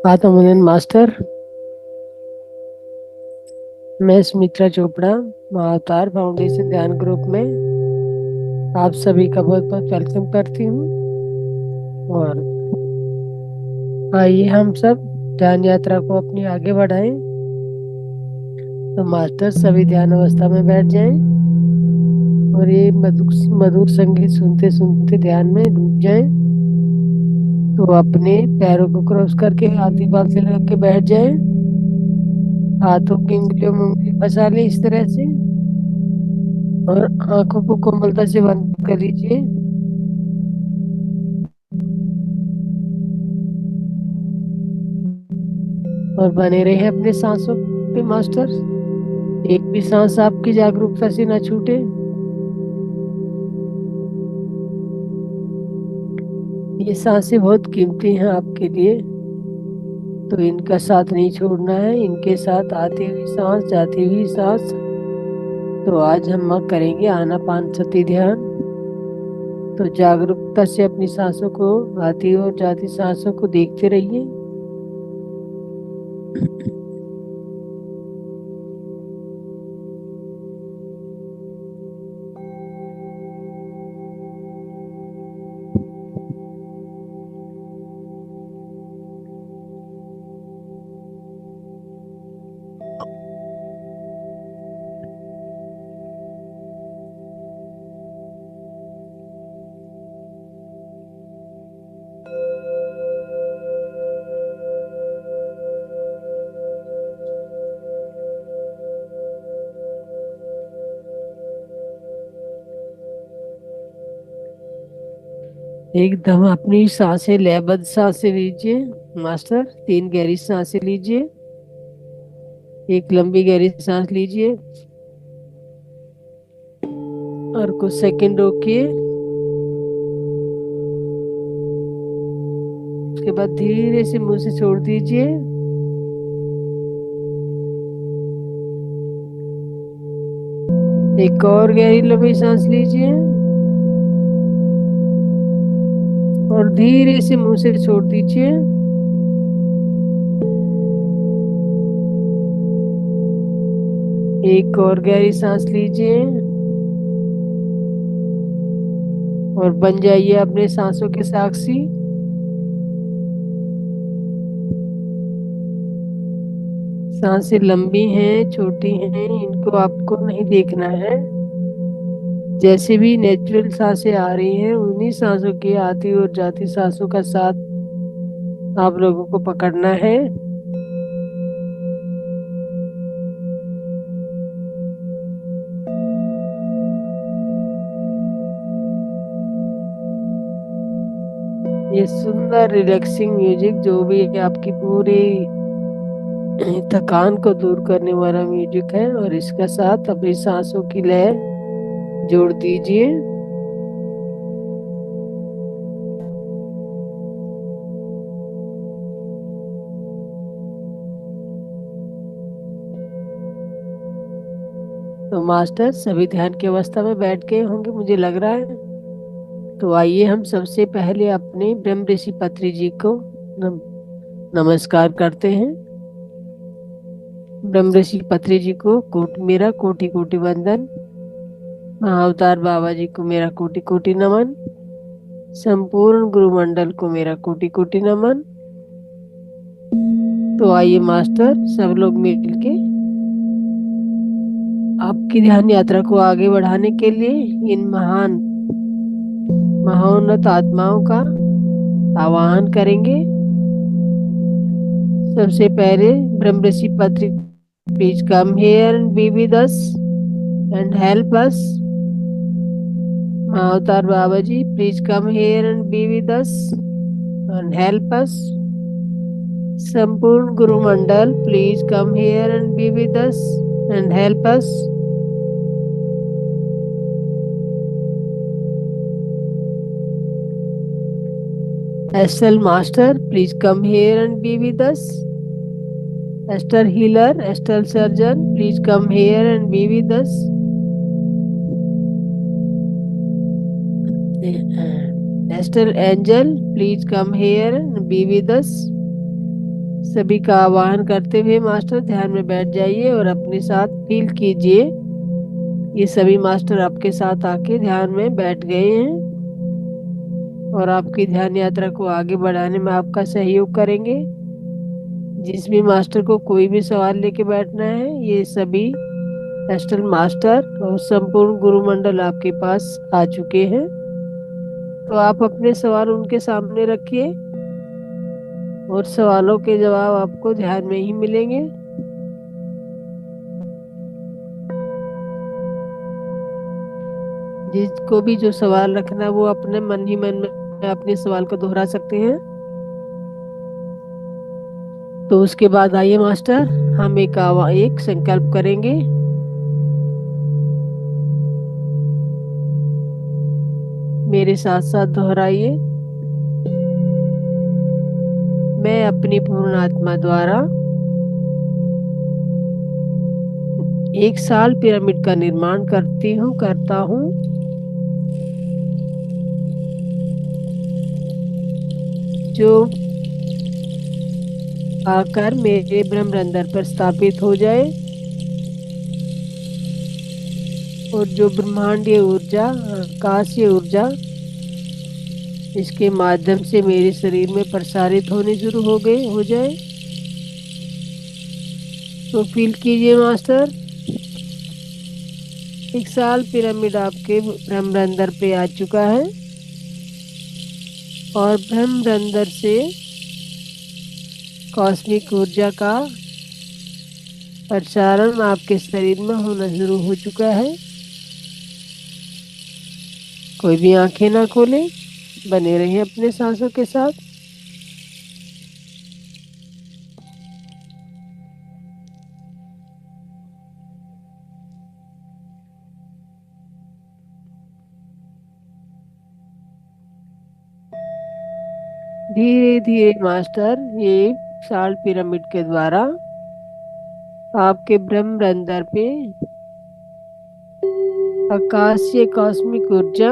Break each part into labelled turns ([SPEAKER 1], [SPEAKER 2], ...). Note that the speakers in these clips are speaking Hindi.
[SPEAKER 1] आत्मोन्नयन मास्टर। मैं सुमित्रा चोपड़ा महाअवतार फाउंडेशन ध्यान ग्रुप में आप सभी का बहुत बहुत वेलकम करती हूँ। और आइए हम सब ध्यान यात्रा को अपनी आगे बढ़ाएं। तो मास्टर सभी ध्यान अवस्था में बैठ जाएं और ये मधुर मधुर संगीत सुनते सुनते ध्यान में डूब जाएं। तो अपने पैरों को क्रॉस करके हाथी पाल से लग के बैठ जाएं। हाथों की उंगलियों में उंगली फंसा ले इस तरह से और आंखों को कोमलता से बंद कर लीजिए। और बने रहे अपने सांसों पे मास्टर। एक भी सांस आपकी जागरूकता से ना छूटे। ये सांसें बहुत कीमती हैं आपके लिए, तो इनका साथ नहीं छोड़ना है। इनके साथ आती हुई सांस, जाती हुई सांस। तो आज हम करेंगे आनापानसती ध्यान। तो जागरूकता से अपनी सांसों को, आती और जाती सांसों को देखते रहिए। एकदम अपनी सांसें लयबद्ध सांसें लीजिए मास्टर। 3 गहरी सांसें लीजिए। एक लंबी गहरी सांस लीजिए और कुछ सेकंड रोकिए। उसके बाद धीरे से मुंह से छोड़ दीजिए। एक और गहरी लंबी सांस लीजिए और धीरे से मुंह से छोड़ दीजिए। एक और गहरी सांस लीजिए और बन जाइए अपने सांसों के साक्षी। सांसें लंबी हैं, छोटी हैं, इनको आपको नहीं देखना है। जैसे भी नेचुरल सांसें आ रही हैं, उन्हीं सांसों की आती और जाती सांसों का साथ आप लोगों को पकड़ना है। ये सुंदर रिलैक्सिंग म्यूजिक जो भी आपकी पूरी थकान को दूर करने वाला म्यूजिक है, और इसका साथ अपनी सांसों की लय जोड़ दीजिए। तो मास्टर सभी ध्यान की अवस्था में बैठ गए होंगे मुझे लग रहा है। तो आइए हम सबसे पहले अपने ब्रह्म ऋषि पत्री जी को नमस्कार करते हैं। ब्रह्म ऋषि पत्री जी को मेरा कोटि कोटि वंदन। महाअवतार बाबा जी को मेरा कोटि कोटि नमन। संपूर्ण गुरुमंडल को मेरा कोटि कोटि नमन। तो आइए मास्टर सब लोग मिलके आपकी ध्यान यात्रा को आगे बढ़ाने के लिए इन महाोन्नत आत्माओं का आवाहन करेंगे। सबसे पहले ब्रह्म ऋषि Patri, please come here and be with us and help us. Mahavatar Baba ji, please come here and be with us and help us. संपूर्ण गुरुमंडल, please come here and be with us and help us. Astral Master, please come here and be with us. Astral Healer, Astral Surgeon, please come here and be with us. Astral Angel, please come here and be with us. सभी का आवाहन करते हुए मास्टर ध्यान में बैठ जाइए और अपने साथ फील कीजिए। ये सभी मास्टर आपके साथ आके ध्यान में बैठ गए हैं और आपकी ध्यान यात्रा को आगे बढ़ाने में आपका सहयोग करेंगे। जिस भी मास्टर को कोई भी सवाल लेके बैठना है, ये सभी एस्ट्रल मास्टर और संपूर्ण गुरुमंडल आपके पास आ चुके हैं। तो आप अपने सवाल उनके सामने रखिए और सवालों के जवाब आपको ध्यान में ही मिलेंगे। जिसको भी जो सवाल रखना है वो अपने मन ही मन में अपने सवाल को दोहरा सकते हैं। तो उसके बाद आइए मास्टर, हम एक संकल्प करेंगे। मेरे साथ साथ दोहराइए। मैं अपनी पूर्ण आत्मा द्वारा 1 साल पिरामिड का निर्माण करता हूँ। जो आकर मेरे ब्रह्मरंध्र पर स्थापित हो जाए और जो ब्रह्मांडीय ऊर्जा, आकाशीय ऊर्जा इसके माध्यम से मेरे शरीर में प्रसारित होनी शुरू हो जाए। तो फील कीजिए मास्टर, 1 साल पिरामिड आपके ब्रह्मरंध्र पे आ चुका है और ब्रह्मरंध्र से कॉस्मिक ऊर्जा का प्रसारण आपके शरीर में होना शुरू हो चुका है। कोई भी आंखें ना खोले, बने रहिए अपने सांसों के साथ। धीरे धीरे मास्टर ये 1 साल पिरामिड के द्वारा आपके ब्रह्मरंध्र पे आकाशीय कॉस्मिक ऊर्जा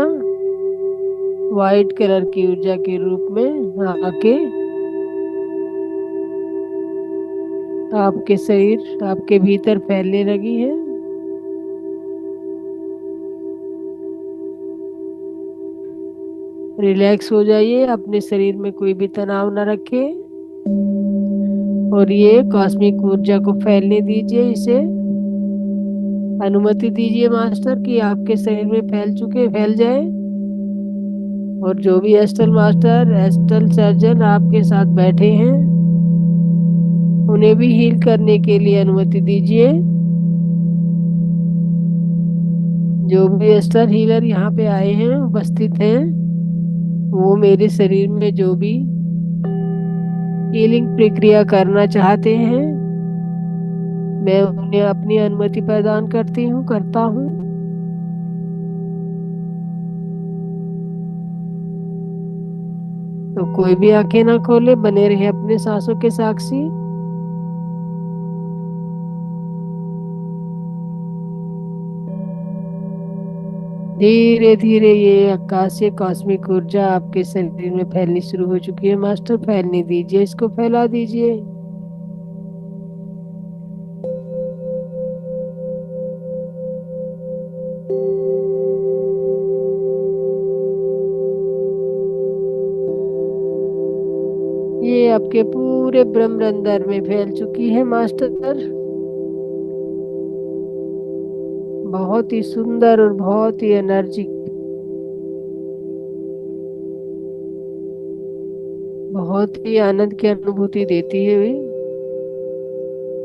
[SPEAKER 1] वाइट कलर की ऊर्जा के रूप में आके आपके शरीर, आपके भीतर फैलने लगी है। रिलैक्स हो जाइए, अपने शरीर में कोई भी तनाव ना रखें और ये कॉस्मिक ऊर्जा को फैलने दीजिए। इसे अनुमति दीजिए मास्टर कि आपके शरीर में फैल जाए। और जो भी एस्ट्रल मास्टर, एस्ट्रल सर्जन आपके साथ बैठे हैं, उन्हें भी हील करने के लिए अनुमति दीजिए। जो भी एस्ट्रल हीलर यहाँ पे आए हैं, उपस्थित हैं, वो मेरे शरीर में जो भी हीलिंग प्रक्रिया करना चाहते हैं, मैं उन्हें अपनी अनुमति प्रदान करता हूँ। तो कोई भी आंखें ना खोले, बने रहे अपने सांसों के साक्षी। धीरे धीरे ये आकाशीय कॉस्मिक ऊर्जा आपके शरीर में फैलनी शुरू हो चुकी है मास्टर। फैलने दीजिए, इसको फैला दीजिए। ये आपके पूरे ब्रह्मरंध्र में फैल चुकी है मास्टर। बहुत ही सुंदर और बहुत ही एनर्जिक, बहुत ही आनंद की अनुभूति देती है भी।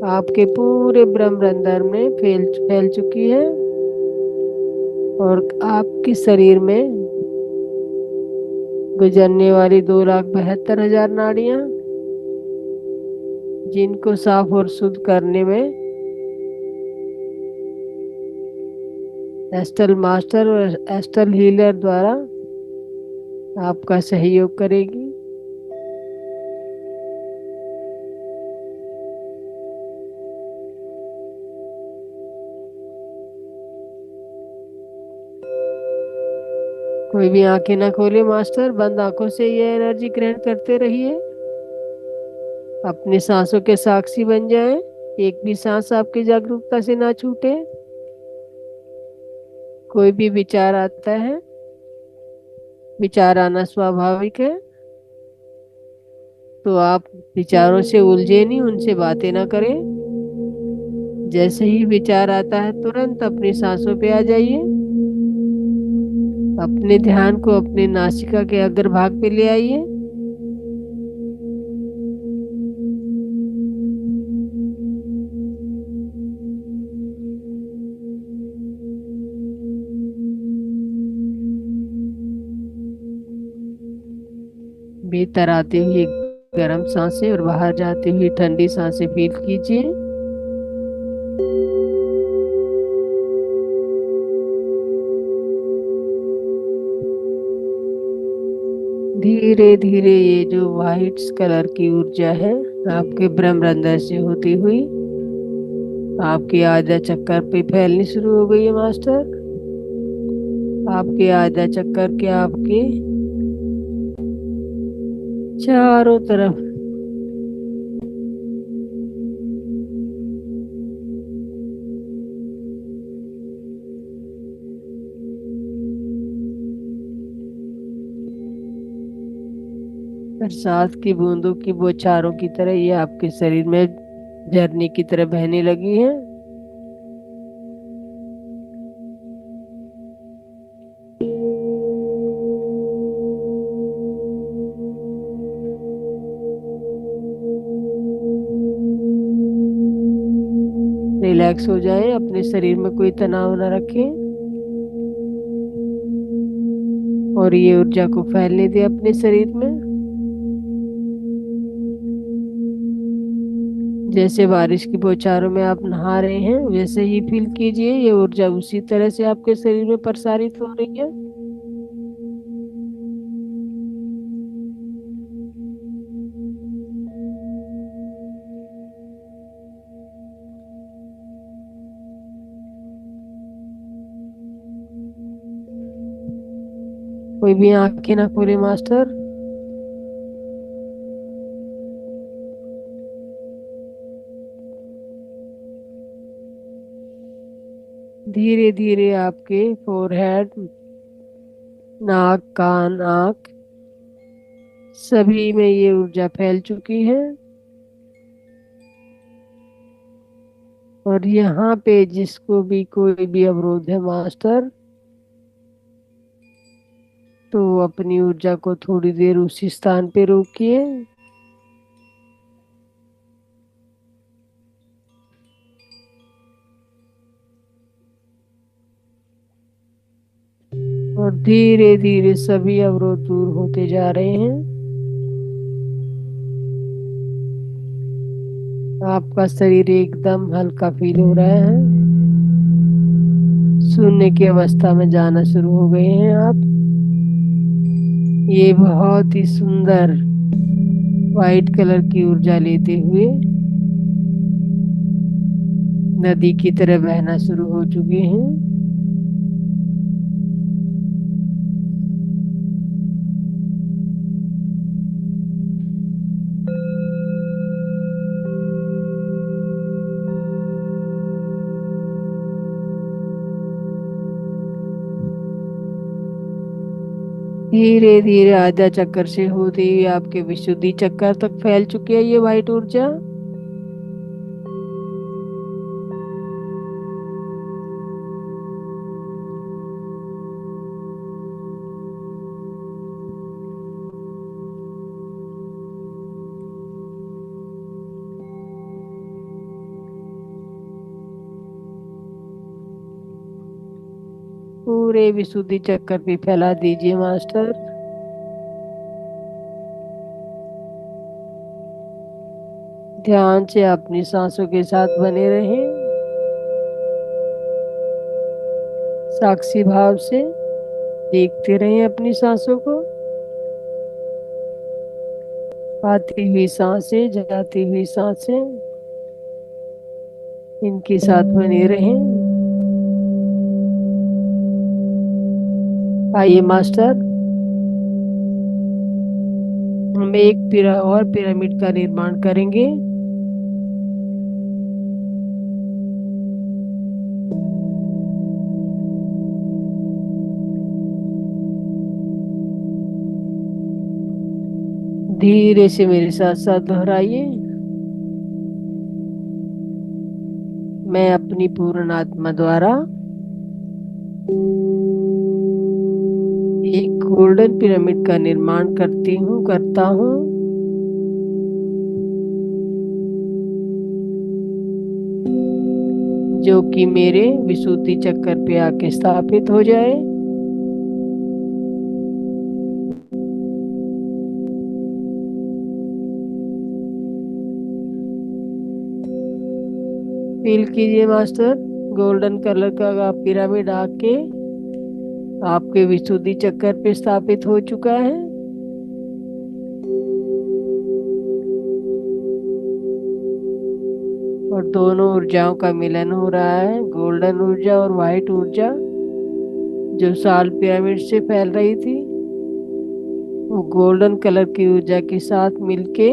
[SPEAKER 1] आपके पूरे ब्रह्मरंध्र में फैल चुकी है और आपके शरीर में गुजरने वाली 2,72,000 नाड़ियां, जिनको साफ और शुद्ध करने में एस्ट्रल मास्टर और एस्ट्रल हीलर द्वारा आपका सहयोग करेगी। कोई भी आंखें ना खोले मास्टर, बंद आंखों से ये एनर्जी ग्रहण करते रहिए। अपनी सांसों के साक्षी बन जाएं। एक भी सांस आपकी जागरूकता से ना छूटे। कोई भी विचार आता है, विचार आना स्वाभाविक है, तो आप विचारों से उलझे नहीं, उनसे बातें ना करें। जैसे ही विचार आता है तुरंत अपनी सांसों पे आ जाइए। अपने ध्यान को अपने नासिका के अग्रभाग पे ले आइए। भीतर आती हुई गर्म सांसें और बाहर जाती हुई ठंडी सांसें फील कीजिए। धीरे धीरे ये जो व्हाइट कलर की ऊर्जा है आपके ब्रह्मरंध्र से होती हुई आपके आधा चक्कर पे फैलनी शुरू हो गई है मास्टर। आपके आधा चक्कर के आपके चारों तरफ बरसात की बूंदों की बौछारों की तरह ये आपके शरीर में झरने की तरह बहने लगी है। रिलैक्स हो जाएं, अपने शरीर में कोई तनाव ना रखें और ये ऊर्जा को फैलने दें अपने शरीर में। जैसे बारिश की बौछारों में आप नहा रहे हैं वैसे ही फील कीजिए, ये ऊर्जा उसी तरह से आपके शरीर में प्रसारित हो रही है। कोई भी आंखें ना खोले मास्टर। धीरे धीरे आपके फोरहेड, नाक, कान, आंख सभी में ये ऊर्जा फैल चुकी है। और यहाँ पे जिसको भी कोई भी अवरोध है मास्टर, तो अपनी ऊर्जा को थोड़ी देर उसी स्थान पे रोकिए। और धीरे धीरे सभी अवरोध दूर होते जा रहे हैं। आपका शरीर एकदम हल्का फील हो रहा है। शून्य की अवस्था में जाना शुरू हो गए हैं आप। ये बहुत ही सुंदर वाइट कलर की ऊर्जा लेते हुए नदी की तरह बहना शुरू हो चुके हैं। धीरे धीरे आधा चक्कर से होते हुए आपके विशुद्धि चक्कर तक फैल चुकी है ये वाइट ऊर्जा। पूरे विशुद्धि चक्कर पे फैला दीजिए मास्टर। ध्यान से अपनी सांसों के साथ बने रहें, साक्षी भाव से देखते रहें अपनी सांसों को। आती हुई सांसें, जाती हुई सांसें, इनके साथ बने रहें। आइए मास्टर, हम हम एक और पिरामिड का निर्माण करेंगे। धीरे से मेरे साथ साथ दोहराइए। मैं अपनी पूर्ण आत्मा द्वारा एक गोल्डन पिरामिड का निर्माण करता हूँ, जो कि मेरे विशुद्धि चक्कर पे आके स्थापित हो जाए। फील कीजिए मास्टर, गोल्डन कलर का पिरामिड आके आपके विशुद्धि चक्कर पे स्थापित हो चुका है। और दोनों ऊर्जाओं का मिलन हो रहा है, गोल्डन ऊर्जा और व्हाइट ऊर्जा जो साल पिरामिड से फैल रही थी, वो गोल्डन कलर की ऊर्जा के साथ मिलके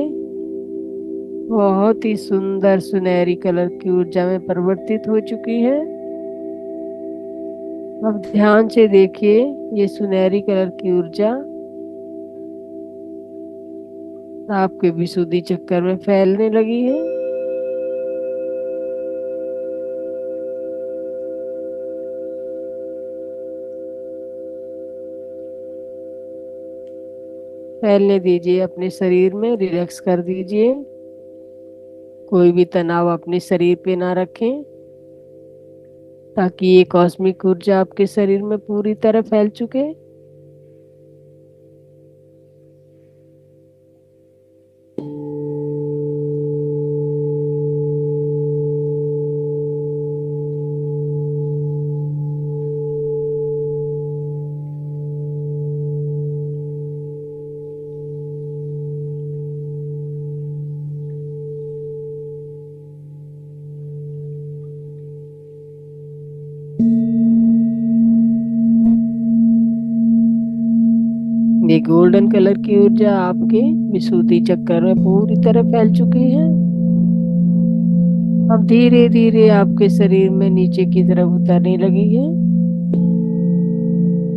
[SPEAKER 1] बहुत ही सुंदर सुनहरी कलर की ऊर्जा में परिवर्तित हो चुकी है। अब ध्यान से देखिए, ये सुनहरी कलर की ऊर्जा आपके विशुद्धि चक्कर में फैलने लगी है। फैलने दीजिए, अपने शरीर में रिलैक्स कर दीजिए। कोई भी तनाव अपने शरीर पे ना रखें, ताकि ये कॉस्मिक ऊर्जा आपके शरीर में पूरी तरह फैल चुके। ये गोल्डन कलर की ऊर्जा आपके विशुद्धि चक्कर में पूरी तरह फैल चुकी है। अब धीरे धीरे आपके शरीर में नीचे की तरफ उतरने लगी है,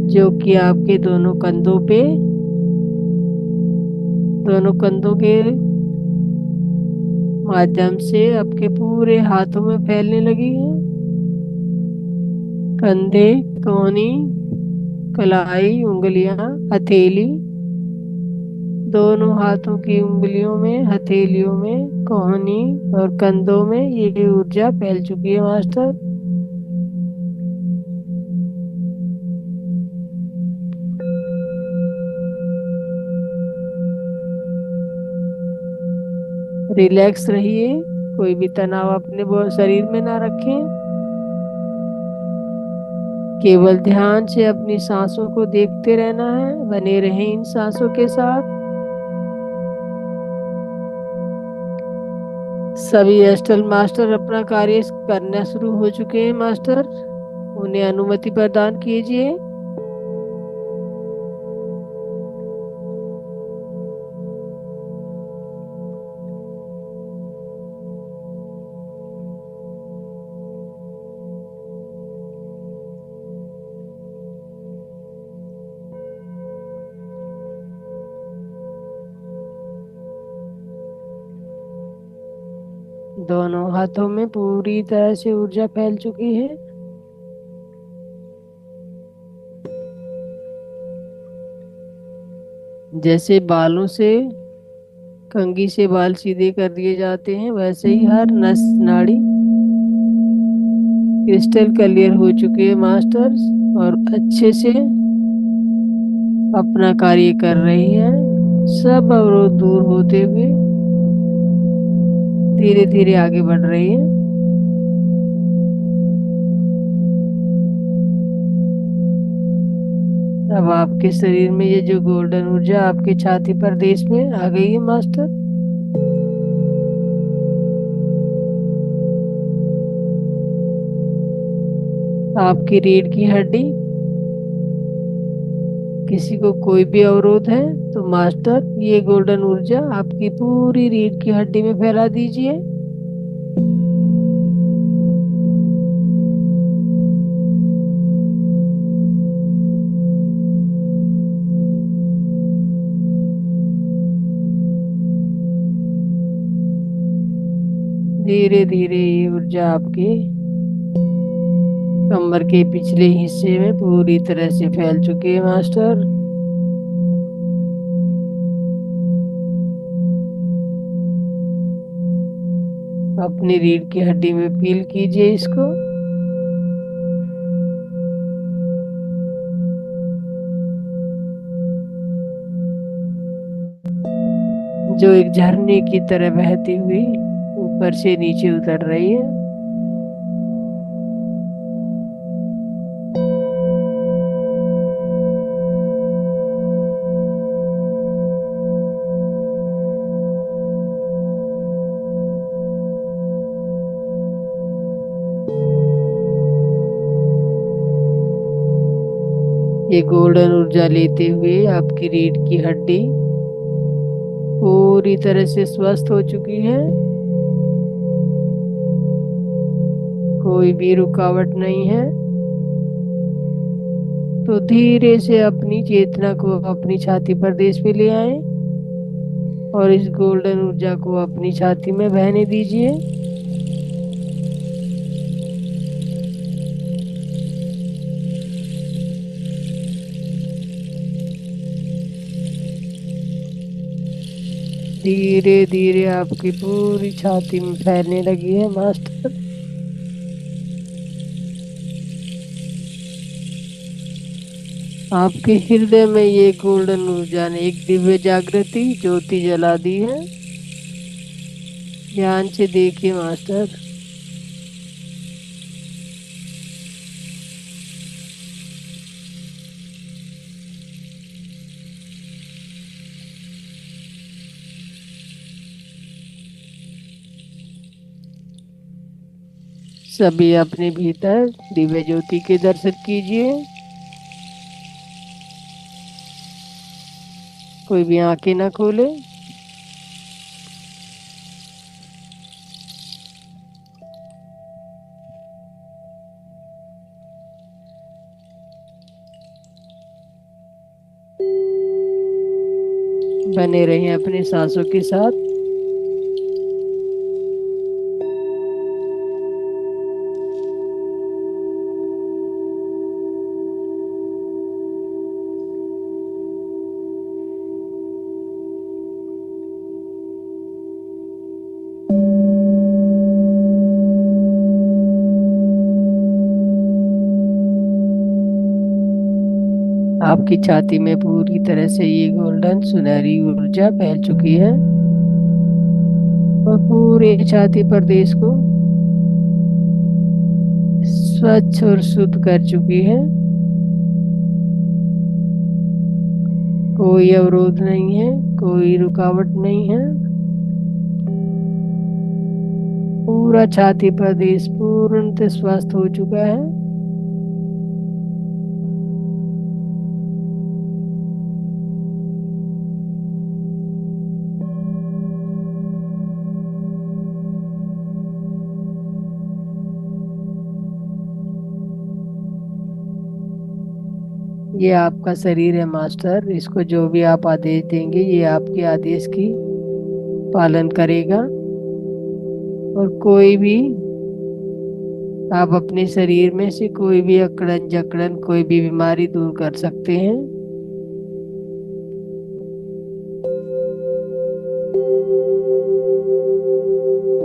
[SPEAKER 1] जो कि आपके दोनों कंधों के माध्यम से आपके पूरे हाथों में फैलने लगी है। कंधे, कोहनी, कलाई, उंगलियां, हथेली, दोनों हाथों की उंगलियों में, हथेलियों में, कोहनी और कंधों में ये ऊर्जा फैल चुकी है मास्टर। रिलैक्स रहिए, कोई भी तनाव अपने शरीर में ना रखें। केवल ध्यान से अपनी सांसों को देखते रहना है, बने रहें इन सांसों के साथ। सभी एस्ट्रल मास्टर अपना कार्य करना शुरू हो चुके हैं मास्टर, उन्हें अनुमति प्रदान कीजिए। दोनों हाथों में पूरी तरह से ऊर्जा फैल चुकी है। जैसे बालों से, कंघी से बाल सीधे कर दिए जाते हैं, वैसे ही हर नस नाड़ी क्रिस्टल क्लियर हो चुकी है मास्टर्स, और अच्छे से अपना कार्य कर रही है। सब अवरोध दूर होते हुए धीरे धीरे आगे बढ़ रही है। अब आपके शरीर में ये जो गोल्डन ऊर्जा आपके छाती प्रदेश में आ गई है मास्टर। आपकी रीढ़ की हड्डी किसी को कोई भी अवरोध है तो मास्टर ये गोल्डन ऊर्जा आपकी पूरी रीढ़ की हड्डी में फैला दीजिए। धीरे धीरे ये ऊर्जा आपके कमर के पिछले हिस्से में पूरी तरह से फैल चुकी है मास्टर। अपनी रीढ़ की हड्डी में फील कीजिए इसको। जो एक झरने की तरह बहती हुई ऊपर से नीचे उतर रही है। ये गोल्डन ऊर्जा लेते हुए आपकी रीढ़ की हड्डी पूरी तरह से स्वस्थ हो चुकी है। कोई भी रुकावट नहीं है। तो धीरे से अपनी चेतना को अपनी छाती प्रदेश पे ले आए और इस गोल्डन ऊर्जा को अपनी छाती में बहने दीजिए। धीरे धीरे आपकी पूरी छाती में फैलने लगी है मास्टर। आपके हृदय में ये गोल्डन ऊर्जा ने एक दिव्य जागृति ज्योति जला दी है। ध्यान से देखिए मास्टर। सभी अपने भीतर दिव्य ज्योति के दर्शन कीजिए। कोई भी आंखें ना खोले। बने रहिए अपने सांसों के साथ। आपकी छाती में पूरी तरह से ये गोल्डन सुनहरी ऊर्जा फैल चुकी है और पूरे छाती प्रदेश को स्वच्छ और शुद्ध कर चुकी है। कोई अवरोध नहीं है, कोई रुकावट नहीं है। पूरा छाती प्रदेश पूर्णतः स्वस्थ हो चुका है। ये आपका शरीर है मास्टर। इसको जो भी आप आदेश देंगे ये आपके आदेश की पालन करेगा। और कोई भी आप अपने शरीर में से कोई भी अकड़न जकड़न कोई भी बीमारी दूर कर सकते हैं।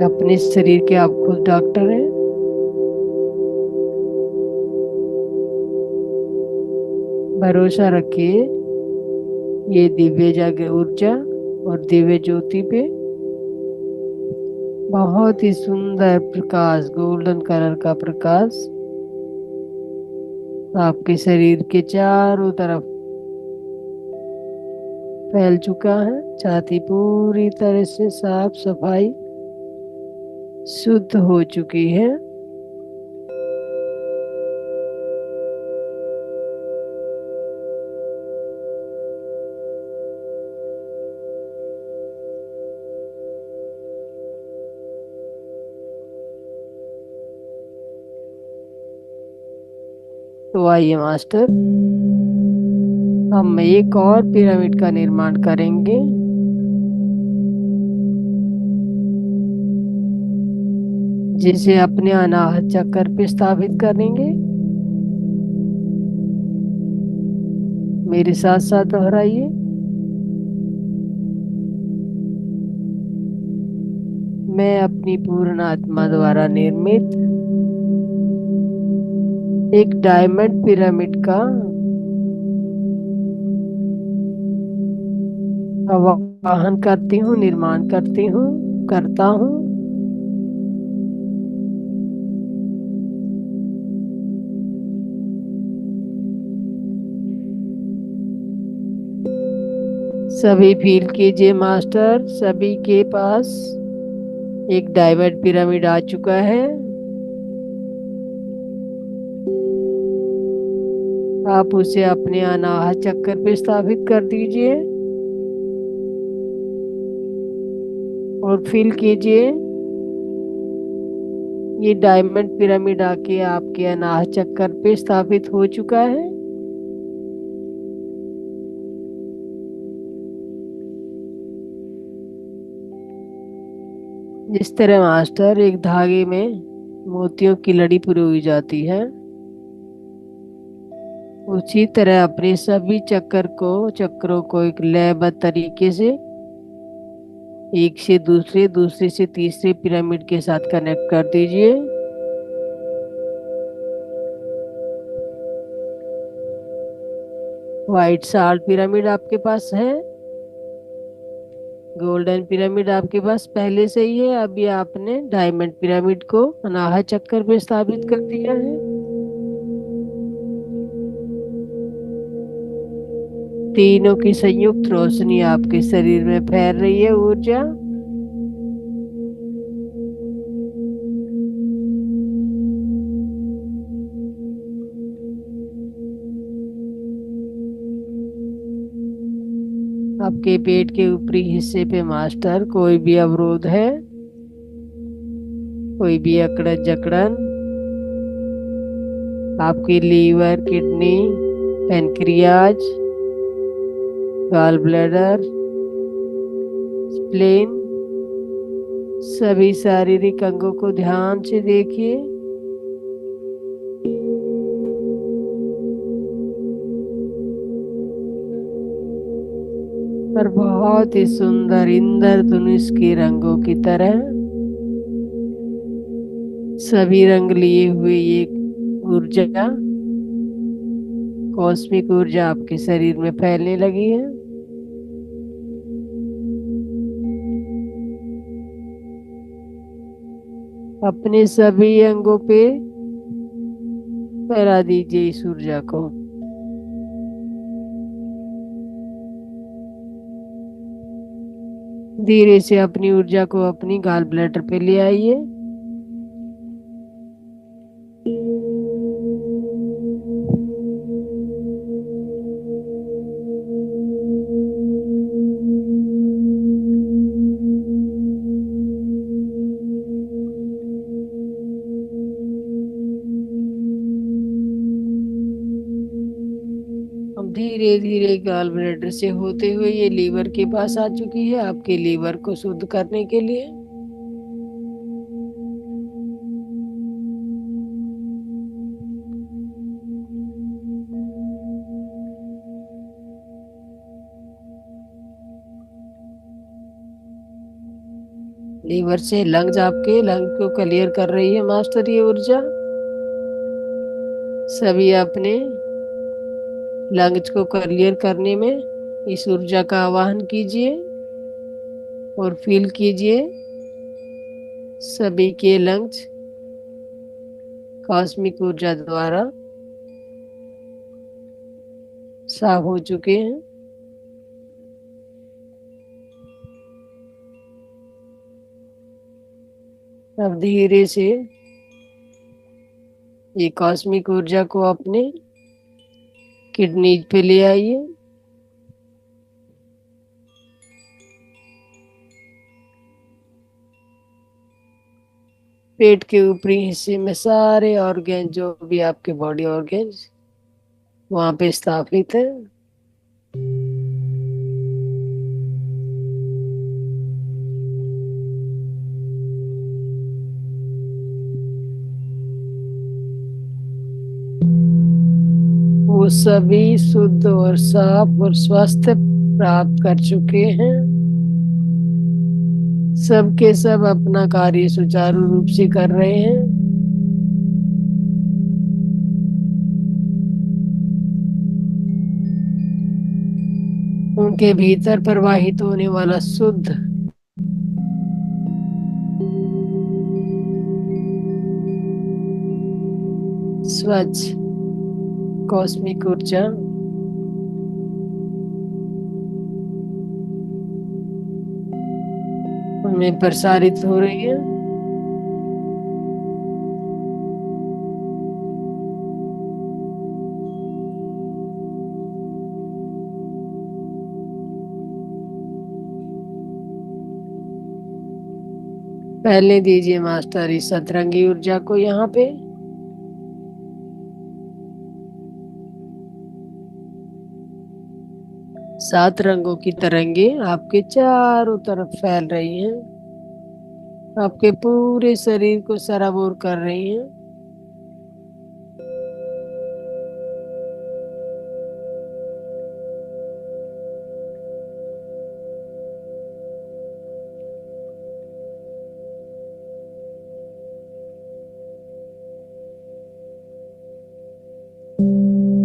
[SPEAKER 1] अपने शरीर के आप खुद डॉक्टर हैं। भरोसा रखिए ये दिव्य जाग ऊर्जा और दिव्य ज्योति पे। बहुत ही सुंदर प्रकाश, गोल्डन कलर का प्रकाश आपके शरीर के चारों तरफ फैल चुका है। छाती पूरी तरह से साफ सफाई शुद्ध हो चुकी है। तो आइए मास्टर, हम एक और पिरामिड का निर्माण करेंगे। जिसे अपने अनाहत चक्कर पे स्थापित करेंगे। मेरे साथ साथ दोहराइए। मैं अपनी पूर्ण आत्मा द्वारा निर्मित एक डायमंड पिरामिड का आवाहन करती हूँ, निर्माण करती हूँ, करता हूँ। सभी फील कीजिए मास्टर, सभी के पास एक डायमंड पिरामिड आ चुका है। आप उसे अपने अनाहत चक्कर पे स्थापित कर दीजिए और फील कीजिए ये डायमंड पिरामिड आके आपके अनाहत चक्कर पे स्थापित हो चुका है। जिस तरह मास्टर एक धागे में मोतियों की लड़ी पिरोई जाती है, उसी तरह अपने सभी चक्रों को एक लयबद्ध तरीके से एक से दूसरे, दूसरे से तीसरे पिरामिड के साथ कनेक्ट कर दीजिए। व्हाइट साल्ट पिरामिड आपके पास है, गोल्डन पिरामिड आपके पास पहले से ही है। अभी आपने डायमंड पिरामिड को अनाहत चक्कर पे स्थापित कर दिया है। तीनों की संयुक्त रोशनी आपके शरीर में फैल रही है, ऊर्जा। आपके पेट के ऊपरी हिस्से पे मास्टर कोई भी अवरोध है, कोई भी अकड़न जकड़न, आपकी liver, kidney, pancreas, gall bladder, spleen, सभी शारीरिक अंगों को ध्यान से देखिए। और बहुत ही सुंदर इंद्रधनुष के रंगों की तरह सभी रंग लिए हुए ये ऊर्जा, कॉस्मिक ऊर्जा आपके शरीर में फैलने लगी है। अपने सभी अंगों पे फैला दीजिए इस ऊर्जा को। धीरे से अपनी ऊर्जा को अपनी गॉल ब्लैडर पे ले आइए। अब धीरे धीरे गॉल ब्लैडर से होते हुए ये लीवर के पास आ चुकी है, आपके लीवर को शुद्ध करने के लिए। लीवर से लंग्स, आपके लंग को क्लियर कर रही है मास्टर ये ऊर्जा। सभी अपने लंग्स को क्लियर करने में इस ऊर्जा का आवाहन कीजिए और फील कीजिए सभी के लंग्स कॉस्मिक ऊर्जा द्वारा साफ हो चुके हैं। अब धीरे से ये कॉस्मिक ऊर्जा को अपने किडनीज पे ले आइए। पेट के ऊपरी हिस्से में सारे ऑर्गेन, जो भी आपके बॉडी ऑर्गेन्स वहां पे स्थापित है। वो सभी शुद्ध और साफ और स्वस्थ प्राप्त कर चुके हैं। सब के सब अपना कार्य सुचारू रूप से कर रहे हैं। उनके भीतर प्रवाहित होने वाला शुद्ध स्वच्छ कॉस्मिक ऊर्जा उनमें प्रसारित हो रही है। पहले दीजिए मास्टर इस सतरंगी ऊर्जा को यहाँ पे। सात रंगों की तरंगे आपके चारों तरफ फैल रही हैं। आपके पूरे शरीर को सराबोर कर रही हैं।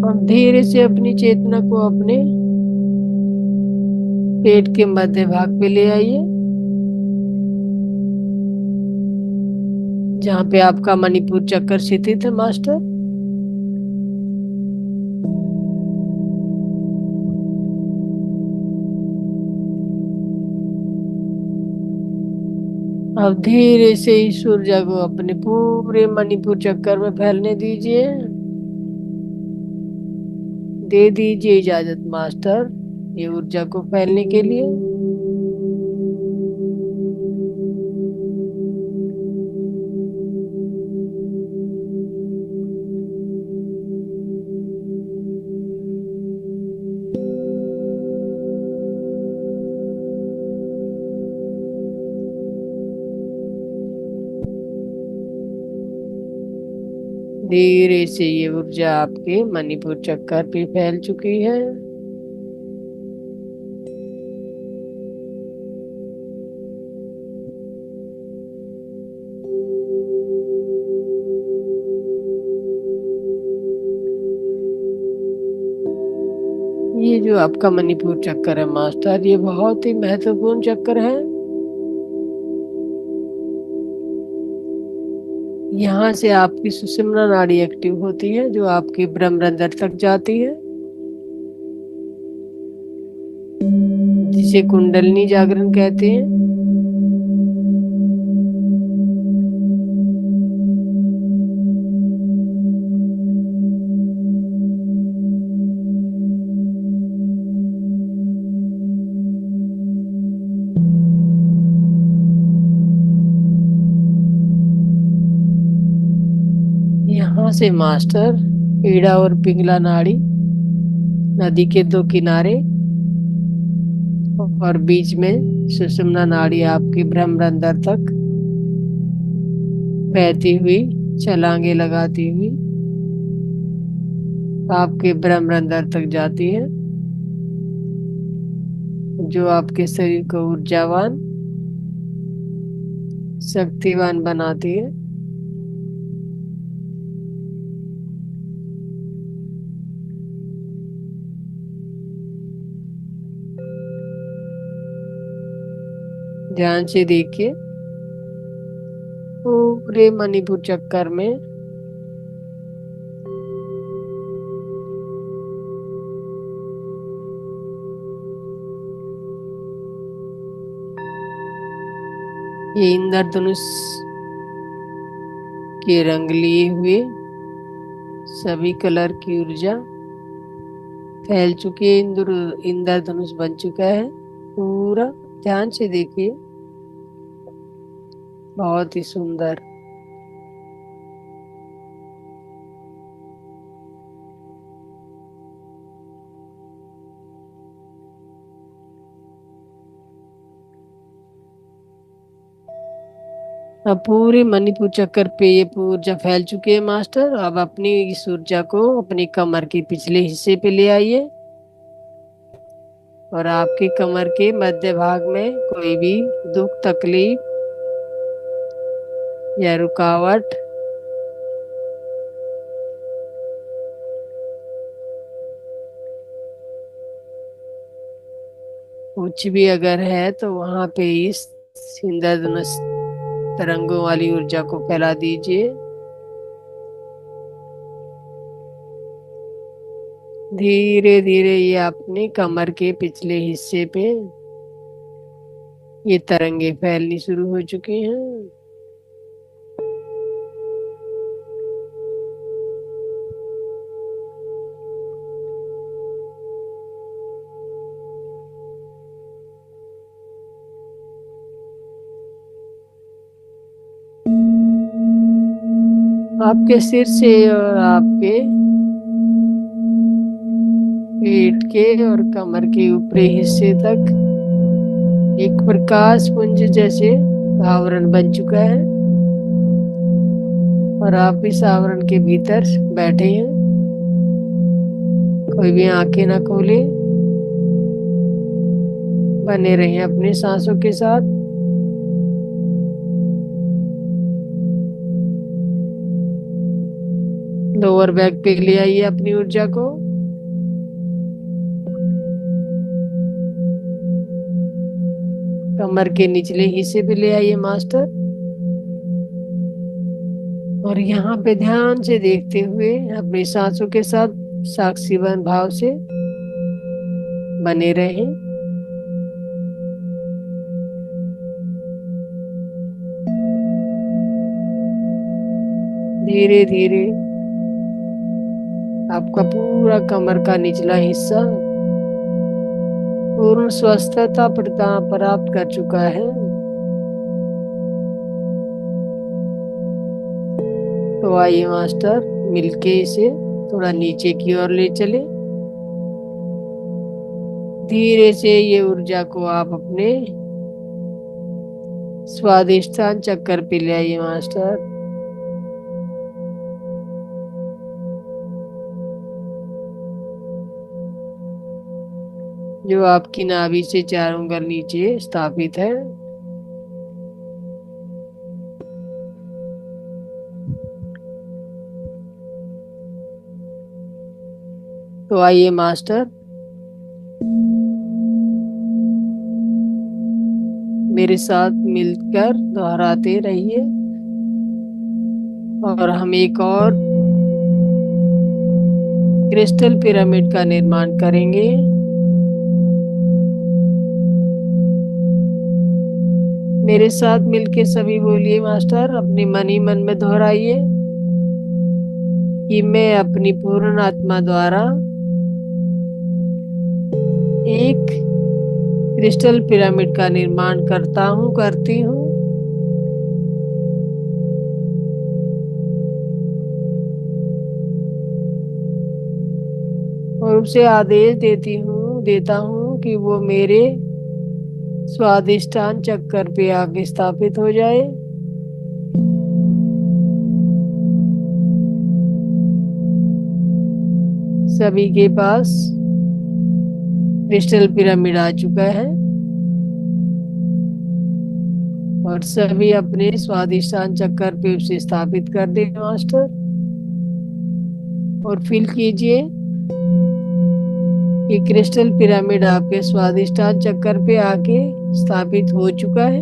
[SPEAKER 1] अब धीरे से अपनी चेतना को अपने पेट के मध्य भाग पे ले आइए, जहाँ पे आपका मणिपुर चक्र स्थित है मास्टर। अब धीरे से इस ऊर्जा को अपने पूरे मणिपुर चक्कर में फैलने दीजिए। दे दीजिए इजाजत मास्टर ये ऊर्जा को फैलने के लिए। धीरे से ये ऊर्जा आपके मणिपुर चक्कर पे फैल चुकी है। ये जो आपका मणिपुर चक्कर है मास्टर, ये बहुत ही महत्वपूर्ण चक्कर है। यहाँ से आपकी सुषुम्ना नाड़ी एक्टिव होती है, जो आपके ब्रह्मरंध्र तक जाती है, जिसे कुंडलिनी जागरण कहते हैं। यहाँ से मास्टर ईड़ा और पिंगला नाड़ी नदी के दो किनारे और बीच में सुषुम्ना नाड़ी आपकी ब्रह्मरंध्र तक बहती हुई छलांगे लगाती हुई आपके ब्रह्मरंध्र तक जाती है, जो आपके शरीर को ऊर्जावान शक्तिवान बनाती है। ध्यान से देखिए पूरे मणिपुर चक्कर में ये इंद्रधनुष के रंग लिए हुए सभी कलर की ऊर्जा फैल चुकी है। इंद्रधनुष बन चुका है पूरा। ध्यान से देखिए, बहुत ही सुंदर। अब पूरे मणिपुर चक्कर पे ये ऊर्जा फैल चुकी है मास्टर। अब अपनी इस ऊर्जा को अपनी कमर के पिछले हिस्से पे ले आइए और आपकी कमर के मध्य भाग में कोई भी दुख तकलीफ या रुकावट कुछ भी अगर है तो वहां पे इस इंद्रधनुष तरंगों वाली ऊर्जा को फैला दीजिए। धीरे धीरे ये अपने कमर के पिछले हिस्से पे ये तरंगे फैलनी शुरू हो चुकी हैं। आपके सिर से और आपके पेट के और कमर के ऊपरी हिस्से तक एक प्रकाश पुंज जैसे आवरण बन चुका है और आप इस आवरण के भीतर बैठे हैं। कोई भी आंखें ना खोले, बने रहें अपने सांसों के साथ। लोअर बैक पे ले आइए अपनी ऊर्जा को। कमर के निचले हिस्से पे ले आइए मास्टर। और यहाँ पे ध्यान से देखते हुए अपनी सांसों के साथ साक्षीवान भाव से बने रहें। धीरे धीरे आपका पूरा कमर का निचला हिस्सा पूर्ण स्वस्थता प्राप्त कर चुका है। तो आइए मास्टर मिलके इसे थोड़ा नीचे की ओर ले चले। धीरे से ये ऊर्जा को आप अपने स्वादिष्टान चक्कर पे ले आइए मास्टर। जो आपकी नाभि से 4 उंगल नीचे स्थापित है। तो आइए मास्टर मेरे साथ मिलकर दोहराते रहिए और हम एक और क्रिस्टल पिरामिड का निर्माण करेंगे। मेरे साथ मिलके सभी बोलिए मास्टर, अपने मन ही मन में दोहराइए कि मैं अपनी पूर्ण आत्मा द्वारा एक क्रिस्टल पिरामिड का निर्माण करता हूँ, करती हूँ। और उसे आदेश देता हूँ कि वो मेरे स्वादिष्टान चक्कर पे आके स्थापित हो जाए। सभी के पास क्रिस्टल पिरामिड आ चुका है और सभी अपने स्वादिष्टान चक्कर पे उसे स्थापित कर दे मास्टर। और फील कीजिए कि क्रिस्टल पिरामिड आपके स्वादिष्टान चक्कर पे आके स्थापित हो चुका है।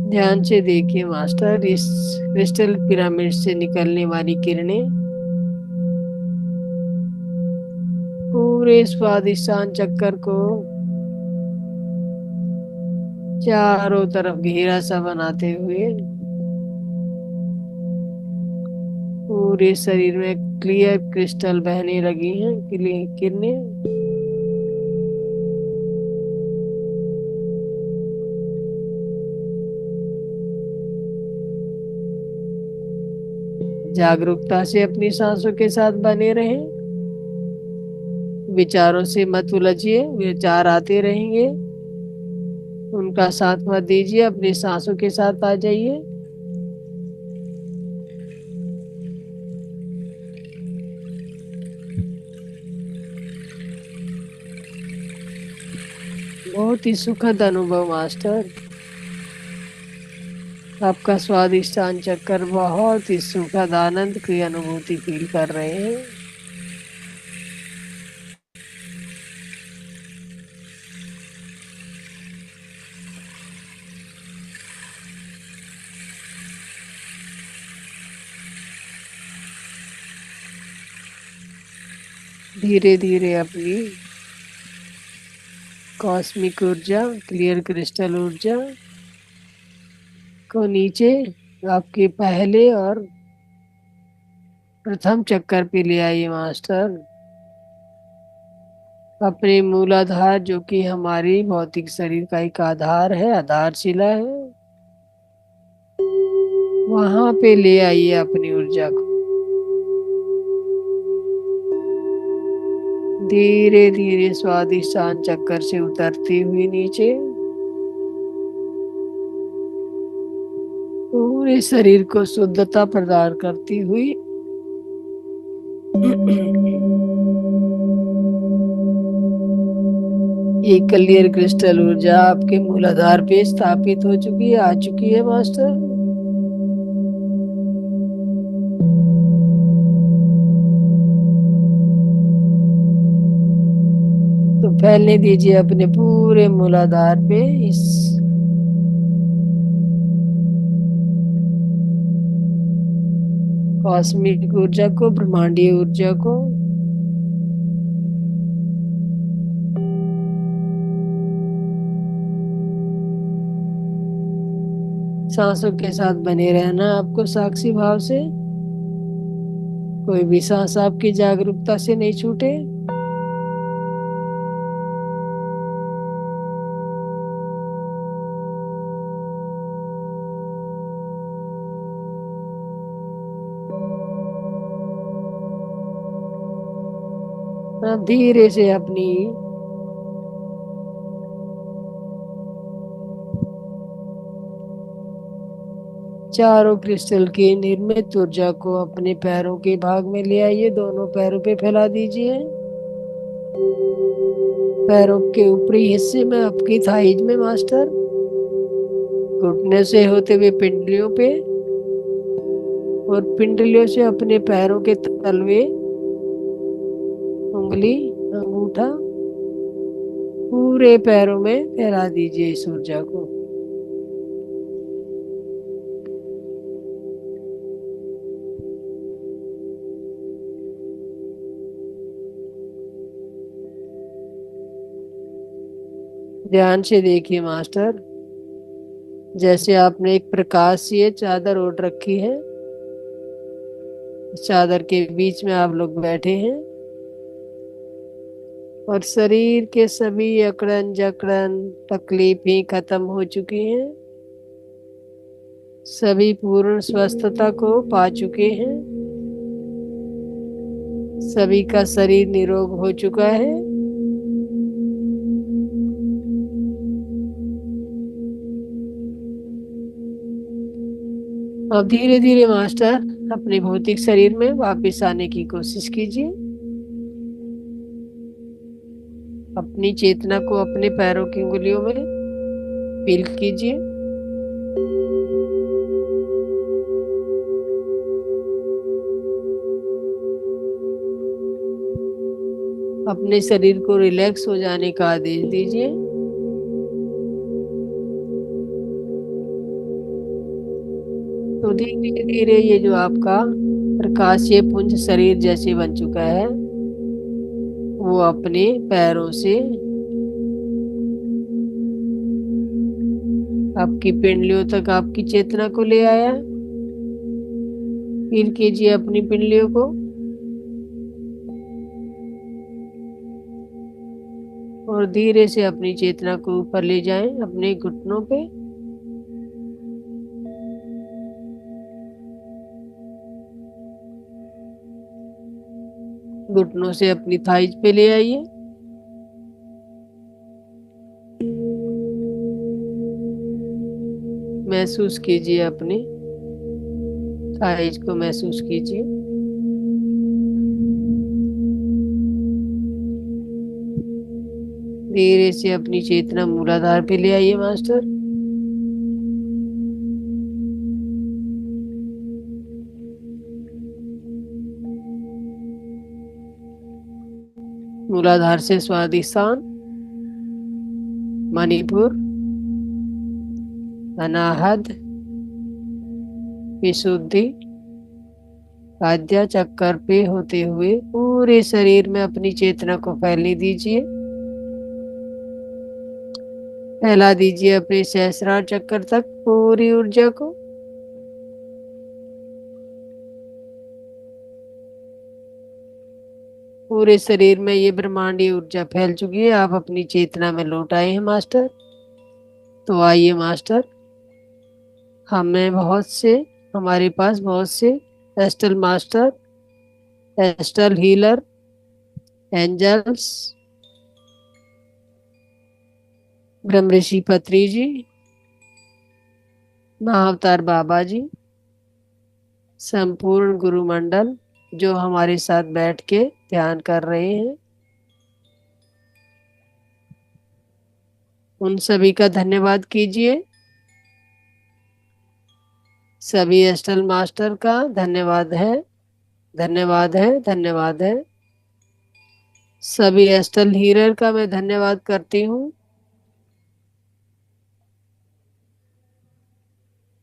[SPEAKER 1] ध्यान से देखिए मास्टर, इस क्रिस्टल पिरामिड से निकलने वाली किरणें पूरे स्वादिष्टान चक्कर को चारों तरफ घेरा सा बनाते हुए पूरे शरीर में क्लियर क्रिस्टल बहने लगी हैं किरणें। जागरूकता से अपनी सांसों के साथ बने रहें। विचारों से मत उलझिए, विचार आते रहेंगे, उनका साथ मत दीजिए, अपनी सांसों के साथ आ जाइए। बहुत ही सुखद अनुभव मास्टर। आपका स्वादिष्टान चक्कर बहुत ही सुखद आनंद की अनुभूति फील कर रहे हैं। धीरे धीरे अपनी कॉस्मिक ऊर्जा, क्लियर क्रिस्टल ऊर्जा को नीचे आपके पहले और प्रथम चक्कर पे ले आइए मास्टर। अपने मूलाधार, जो कि हमारी भौतिक शरीर का एक आधार है, आधारशिला है, वहां पे ले आइए अपनी ऊर्जा को। धीरे धीरे स्वादिष्टान चक्कर से उतरती हुई नीचे पूरे शरीर को शुद्धता प्रदान करती हुई ये क्लियर क्रिस्टल ऊर्जा आपके मूलाधार पे स्थापित हो चुकी है, आ चुकी है मास्टर। तो फैलने दीजिए अपने पूरे मूलाधार पे इस कॉस्मिक ऊर्जा को, ब्रह्मांडीय ऊर्जा को। सांसों के साथ बने रहना आपको साक्षी भाव से। कोई भी सांस आपकी जागरूकता से नहीं छूटे। आप धीरे से अपनी चारों क्रिस्टल की निर्मित ऊर्जा को अपने पैरों के भाग में ले आइए, दोनों पैरों पे फैला दीजिए। पैरों के ऊपरी हिस्से में, आपकी थाइज में मास्टर, घुटने से होते हुए पिंडलियों पे, और पिंडलियों से अपने पैरों के तलवे, उंगली, अंगूठा, पूरे पैरों में फैला दीजिए इस ऊर्जा को। ध्यान से देखिए मास्टर, जैसे आपने एक प्रकाशीय चादर ओढ़ रखी है, इस चादर के बीच में आप लोग बैठे हैं और शरीर के सभी अकड़न जकड़न तकलीफें खत्म हो चुकी हैं। सभी पूर्ण स्वस्थता को पा चुके हैं। सभी का शरीर निरोग हो चुका है। अब धीरे धीरे मास्टर अपने भौतिक शरीर में वापस आने की कोशिश कीजिए। अपनी चेतना को अपने पैरों की उंगलियों में फील कीजिए। अपने शरीर को रिलैक्स हो जाने का आदेश दीजिए। तो धीरे धीरे ये जो आपका प्रकाशीय पुंज शरीर जैसे बन चुका है, वो अपने पैरों से आपकी पिंडलियों तक आपकी चेतना को ले आया। फील कीजिए अपनी पिंडलियों को और धीरे से अपनी चेतना को ऊपर ले जाएं अपने घुटनों पे। घुटनों से अपनी थाइज पे ले आइए। महसूस कीजिए अपनी थाइज को, महसूस कीजिए। धीरे से अपनी चेतना मूलाधार पे ले आइए मास्टर। मूलाधार से स्वादिष्टान, मणिपुर, अनाहत, विशुद्धि, आद्या चक्कर पे होते हुए पूरे शरीर में अपनी चेतना को फैलने दीजिए। फैला दीजिए अपने सहस्रार चक्कर तक पूरी ऊर्जा को। पूरे शरीर में ये ब्रह्मांडीय ऊर्जा फैल चुकी है। आप अपनी चेतना में लौट आए हैं मास्टर। तो आइए मास्टर, हमें बहुत से हमारे पास बहुत से astral master, astral healer, angels, ब्रह्म ऋषि पत्री जी, महाअवतार बाबा जी, संपूर्ण गुरु मंडल जो हमारे साथ बैठ के ध्यान कर रहे हैं, उन सभी का धन्यवाद कीजिए। सभी एस्ट्रल मास्टर का धन्यवाद है, धन्यवाद है, धन्यवाद है। सभी एस्ट्रल हीलर का मैं धन्यवाद करती हूँ।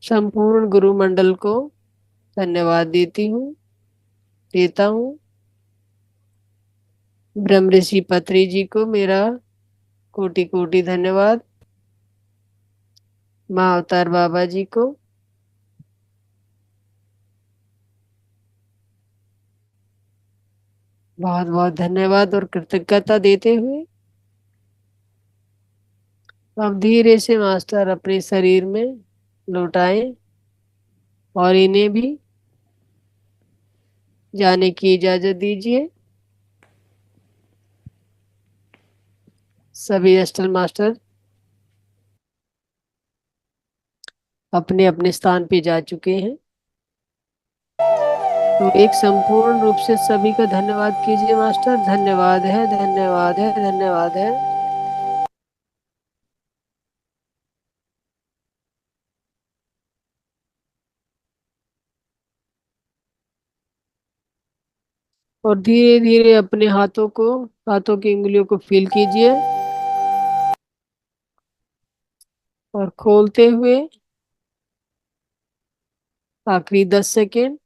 [SPEAKER 1] संपूर्ण गुरु मंडल को धन्यवाद देती हूँ, देता हूँ। ब्रह्म ऋषि पत्री जी को मेरा कोटि कोटि धन्यवाद। माँ अवतार बाबा जी को, बहुत बहुत धन्यवाद और कृतज्ञता देते हुए अब धीरे से मास्टर अपने शरीर में लौटाएं और इन्हें भी जाने की इजाजत दीजिए। सभी एस्ट्रल मास्टर अपने अपने स्थान पे जा चुके हैं। तो एक संपूर्ण रूप से सभी का धन्यवाद कीजिए मास्टर। धन्यवाद है, धन्यवाद है, धन्यवाद है। और धीरे धीरे अपने हाथों को, हाथों की उंगलियों को फील कीजिए और खोलते हुए आखिरी 10 सेकेंड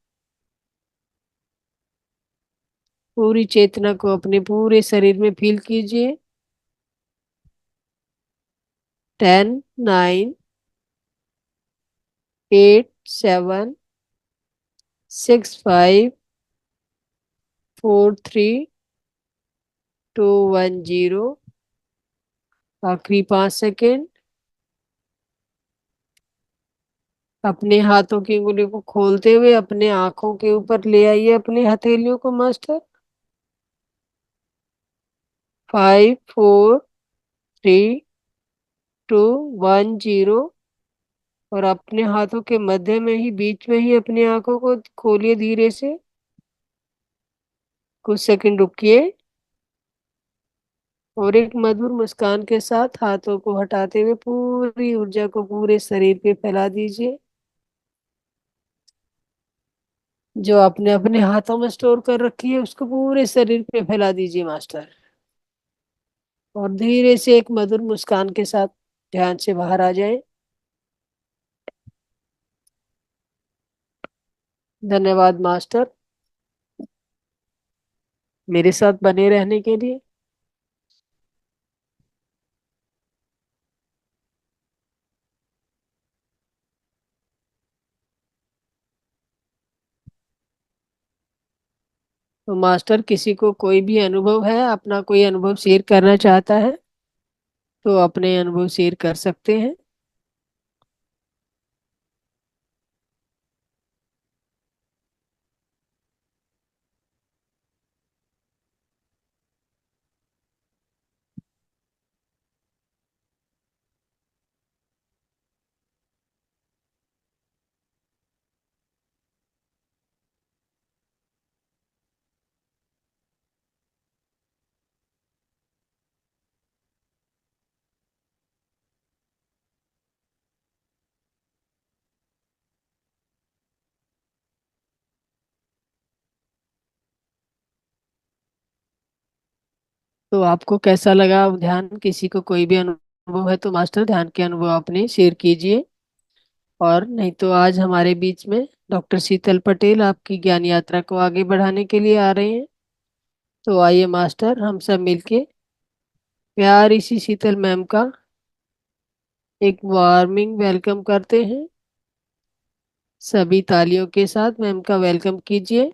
[SPEAKER 1] पूरी चेतना को अपने पूरे शरीर में फील कीजिए। 10, 9, 8, 7, 6, 5, 4, 3, 2, 1, 0। आखिरी 5 सेकेंड अपने हाथों की उंगलियों को खोलते हुए अपने आंखों के ऊपर ले आइए अपनी हथेलियों को मास्टर। 5, 4, 3, 2, 1, 0। और अपने हाथों के मध्य में ही, बीच में ही अपनी आंखों को खोलिए धीरे से। कुछ सेकंड रुकिए और एक मधुर मुस्कान के साथ हाथों को हटाते हुए पूरी ऊर्जा को पूरे शरीर पे फैला दीजिए। जो आपने अपने हाथों में स्टोर कर रखी है उसको पूरे शरीर पे फैला दीजिए मास्टर। और धीरे से एक मधुर मुस्कान के साथ ध्यान से बाहर आ जाएं। धन्यवाद मास्टर, मेरे साथ बने रहने के लिए। तो मास्टर, किसी को कोई भी अनुभव है, अपना कोई अनुभव शेयर करना चाहता है तो अपने अनुभव शेयर कर सकते हैं। तो आपको कैसा लगा ध्यान? किसी को कोई भी अनुभव है तो मास्टर ध्यान के अनुभव अपने शेयर कीजिए। और नहीं तो आज हमारे बीच में डॉक्टर शीतल पटेल आपकी ज्ञान यात्रा को आगे बढ़ाने के लिए आ रहे हैं। तो आइए मास्टर, हम सब मिलके प्यारी सी शीतल मैम का एक वार्मिंग वेलकम करते हैं। सभी तालियों के साथ मैम का वेलकम कीजिए।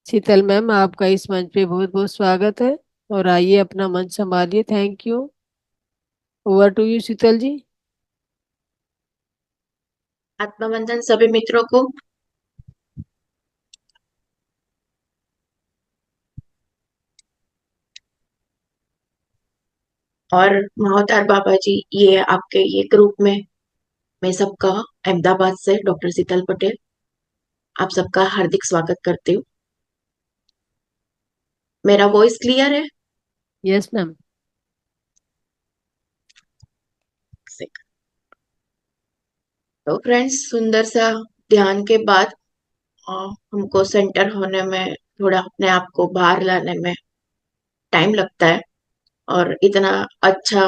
[SPEAKER 1] शीतल मैम, आपका इस मंच पे बहुत बहुत स्वागत है। और आइए अपना मंच संभालिए। Thank you. Over to you Sheetal ji.
[SPEAKER 2] आत्मबंधन सभी मित्रों को। और महोदय बाबा जी, ये आपके ये ग्रुप में मैं सबका अहमदाबाद से डॉक्टर शीतल पटेल आप सबका हार्दिक स्वागत करती हूँ। मेरा वॉइस क्लियर है?
[SPEAKER 1] Yes ma'am.
[SPEAKER 2] तो फ्रेंड्स, सुंदर सा ध्यान के बाद हमको सेंटर होने में, थोड़ा अपने आप को बाहर लाने में टाइम लगता है। और इतना अच्छा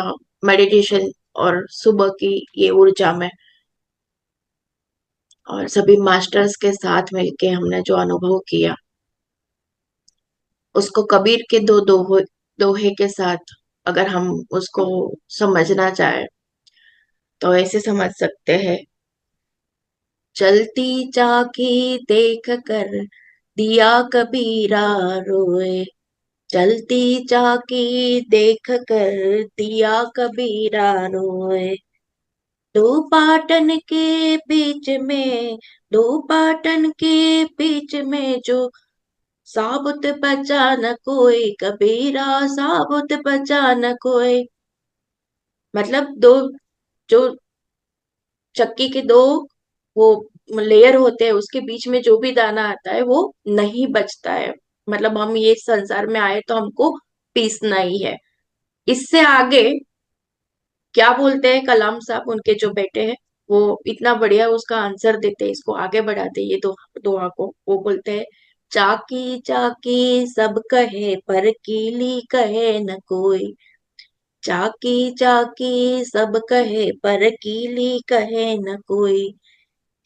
[SPEAKER 2] मेडिटेशन और सुबह की ये ऊर्जा में और सभी मास्टर्स के साथ मिलके हमने जो अनुभव किया, उसको कबीर के दोहे के साथ अगर हम उसको समझना चाहे तो ऐसे समझ सकते हैं। चलती चाकी देख कर दिया कबीरा रोए। चलती चाकी देख कर दिया कबीरा रोए। दो पाटन के बीच में, दो पाटन के बीच में जो साबुत बचा न कोई, कबीरा साबुत बचा न कोई। मतलब दो, जो चक्की के दो वो लेयर होते हैं, उसके बीच में जो भी दाना आता है वो नहीं बचता है। मतलब हम ये संसार में आए तो हमको पीसना ही है। इससे आगे क्या बोलते हैं कलाम साहब, उनके जो बेटे हैं, वो इतना बढ़िया उसका आंसर देते हैं, इसको आगे बढ़ाते हैं ये दोहा को। वो बोलते हैं, चाकी चाकी सब कहे पर कीली कहे न कोई। चाकी चाकी सब कहे पर कीली कहे न कोई।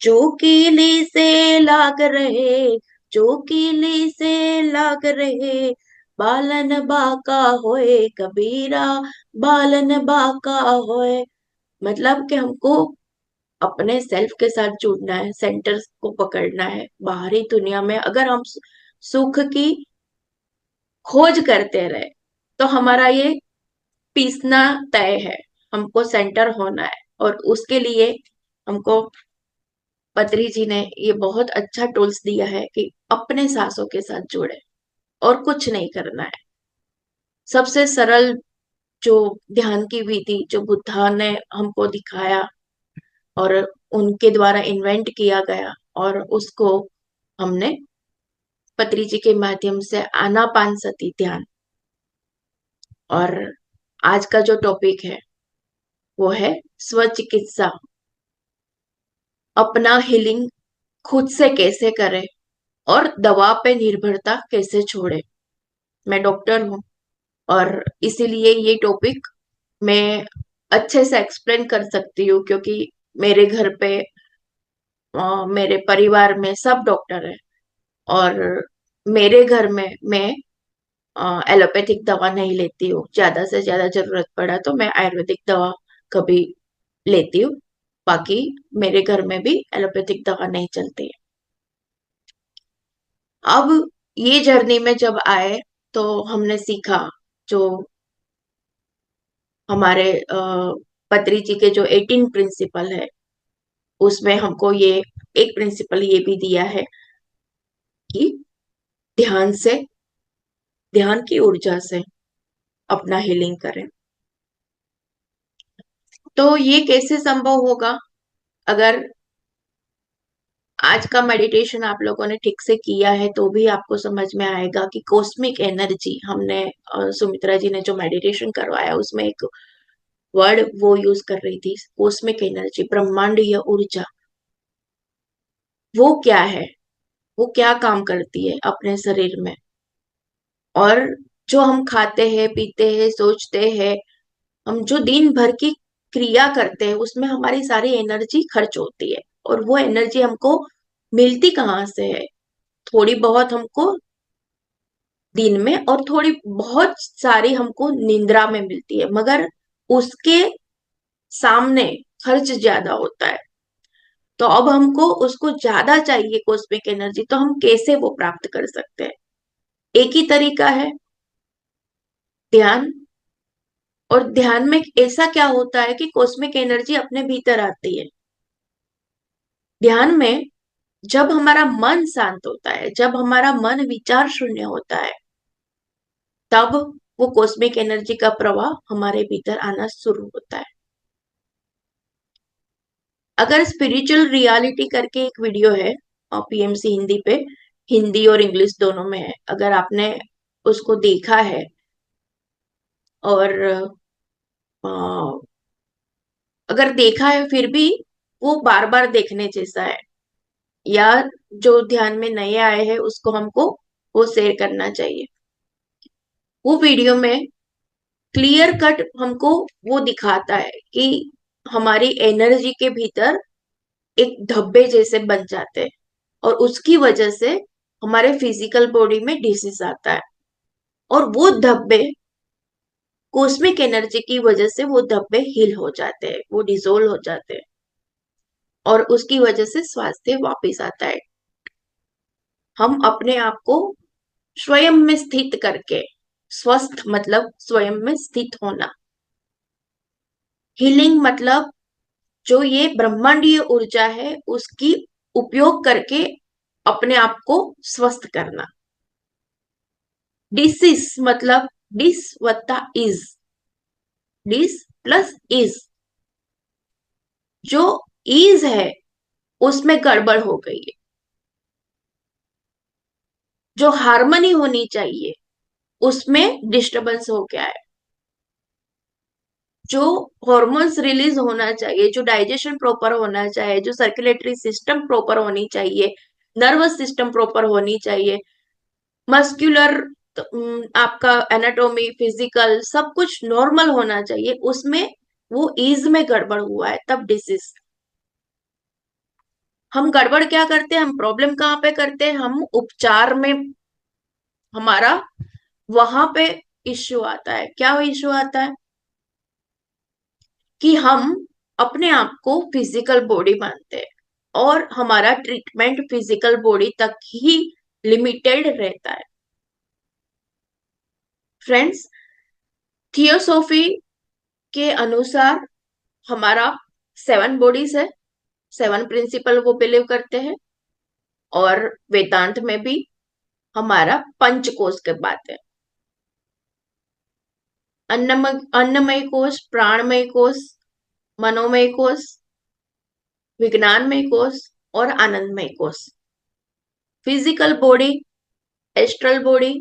[SPEAKER 2] जो कीली से लाग रहे, जो कीली से लाग रहे, बालन बाका होए कबीरा, बालन बाका होए। मतलब कि हमको अपने सेल्फ के साथ जुड़ना है, सेंटर को पकड़ना है। बाहरी दुनिया में अगर हम सुख की खोज करते रहे तो हमारा ये पीसना तय है। हमको सेंटर होना है और उसके लिए हमको पत्री जी ने ये बहुत अच्छा टूल्स दिया है कि अपने सांसों के साथ जुड़े और कुछ नहीं करना है। सबसे सरल जो ध्यान की विधि जो बुद्धा ने हमको दिखाया और उनके द्वारा इन्वेंट किया गया, और उसको हमने पत्री जी के माध्यम से आनापान सती ध्यान। और आज का जो टॉपिक है वो है स्व चिकित्सा। अपना हीलिंग खुद से कैसे करें और दवा पे निर्भरता कैसे छोड़े। मैं डॉक्टर हूँ और इसीलिए ये टॉपिक मैं अच्छे से एक्सप्लेन कर सकती हूँ, क्योंकि मेरे घर पे मेरे परिवार में सब डॉक्टर है। और मेरे घर में मैं एलोपैथिक दवा नहीं लेती हूँ। ज्यादा से ज्यादा जरूरत पड़ा तो मैं आयुर्वेदिक दवा कभी लेती हूँ। बाकी मेरे घर में भी एलोपैथिक दवा नहीं चलती है। अब ये जर्नी में जब आए तो हमने सीखा, जो हमारे पत्री जी के जो 18 प्रिंसिपल है, उसमें हमको ये एक प्रिंसिपल ये भी दिया है कि ध्यान से, ध्यान की ऊर्जा से अपना हीलिंग करें। तो ये कैसे संभव होगा? अगर आज का मेडिटेशन आप लोगों ने ठीक से किया है तो भी आपको समझ में आएगा कि कॉस्मिक एनर्जी हमने, सुमित्रा जी ने जो मेडिटेशन करवाया उसमें एक वर्ड वो यूज कर रही थी, कॉस्मिक एनर्जी, ब्रह्मांडीय ऊर्जा। वो क्या है, वो क्या काम करती है अपने शरीर में, और जो हम खाते हैं, पीते हैं, सोचते हैं, हम जो दिन भर की क्रिया करते हैं उसमें हमारी सारी एनर्जी खर्च होती है। और वो एनर्जी हमको मिलती कहाँ से है? थोड़ी बहुत हमको दिन में और थोड़ी बहुत सारी हमको निंद्रा में मिलती है, मगर उसके सामने खर्च ज्यादा होता है। तो अब हमको उसको ज्यादा चाहिए कॉस्मिक एनर्जी, तो हम कैसे वो प्राप्त कर सकते हैं? एक ही तरीका है, ध्यान। और ध्यान में ऐसा क्या होता है कि कॉस्मिक एनर्जी अपने भीतर आती है। ध्यान में जब हमारा मन शांत होता है, जब हमारा मन विचार शून्य होता है, तब वो कॉस्मिक एनर्जी का प्रवाह हमारे भीतर आना शुरू होता है। अगर स्पिरिचुअल रियलिटी करके एक वीडियो है पीएमसी हिंदी पे, हिंदी और इंग्लिश दोनों में है, अगर आपने उसको देखा है और अ, अगर देखा है फिर भी वो बार बार देखने जैसा है, या जो ध्यान में नए आए हैं उसको हमको वो शेयर करना चाहिए। वो वीडियो में क्लियर कट हमको वो दिखाता है कि हमारी एनर्जी के भीतर एक धब्बे जैसे बन जाते हैं, और उसकी वजह से हमारे फिजिकल बॉडी में डिसीज आता है। और वो धब्बे कॉस्मिक एनर्जी की वजह से वो धब्बे हील हो जाते हैं, वो डिसोल्व हो जाते हैं, और उसकी वजह से स्वास्थ्य वापस आता है। हम अपने आप को स्वयं में स्थित करके, स्वस्थ मतलब स्वयं में स्थित होना, हीलिंग मतलब जो ये ब्रह्मांडीय ऊर्जा है उसकी उपयोग करके अपने आप को स्वस्थ करना। डिसीज मतलब डिस वत्ता इज, डिस प्लस इज, जो इज है उसमें गड़बड़ हो गई है। जो हार्मनी होनी चाहिए उसमें डिस्टरबेंस हो गया है। जो हॉर्मोन्स रिलीज होना चाहिए, जो डाइजेशन प्रॉपर होना चाहिए, जो सर्कुलेटरी सिस्टम प्रॉपर होनी चाहिए, नर्वस सिस्टम प्रॉपर होनी चाहिए, मस्कुलर आपका एनाटॉमी, फिजिकल सब कुछ नॉर्मल होना चाहिए, उसमें वो ईज में गड़बड़ हुआ है, तब डिसीज। हम गड़बड़ क्या करते हैं, हम प्रॉब्लम कहाँ पे करते हैं, हम उपचार में हमारा वहां पे इश्यू आता है। क्या इश्यू आता है कि हम अपने आप को फिजिकल बॉडी मानते हैं, और हमारा ट्रीटमेंट फिजिकल बॉडी तक ही लिमिटेड रहता है। फ्रेंड्स, थियोसॉफी के अनुसार हमारा 7 बॉडीज है, 7 प्रिंसिपल वो बिलीव करते हैं। और वेदांत में भी हमारा पंचकोश के बात है। अन्नमय कोश, प्राणमय कोश, मनोमय कोश, विज्ञानमय कोश और आनंदमय कोश। फिजिकल बॉडी, एस्ट्रल बॉडी,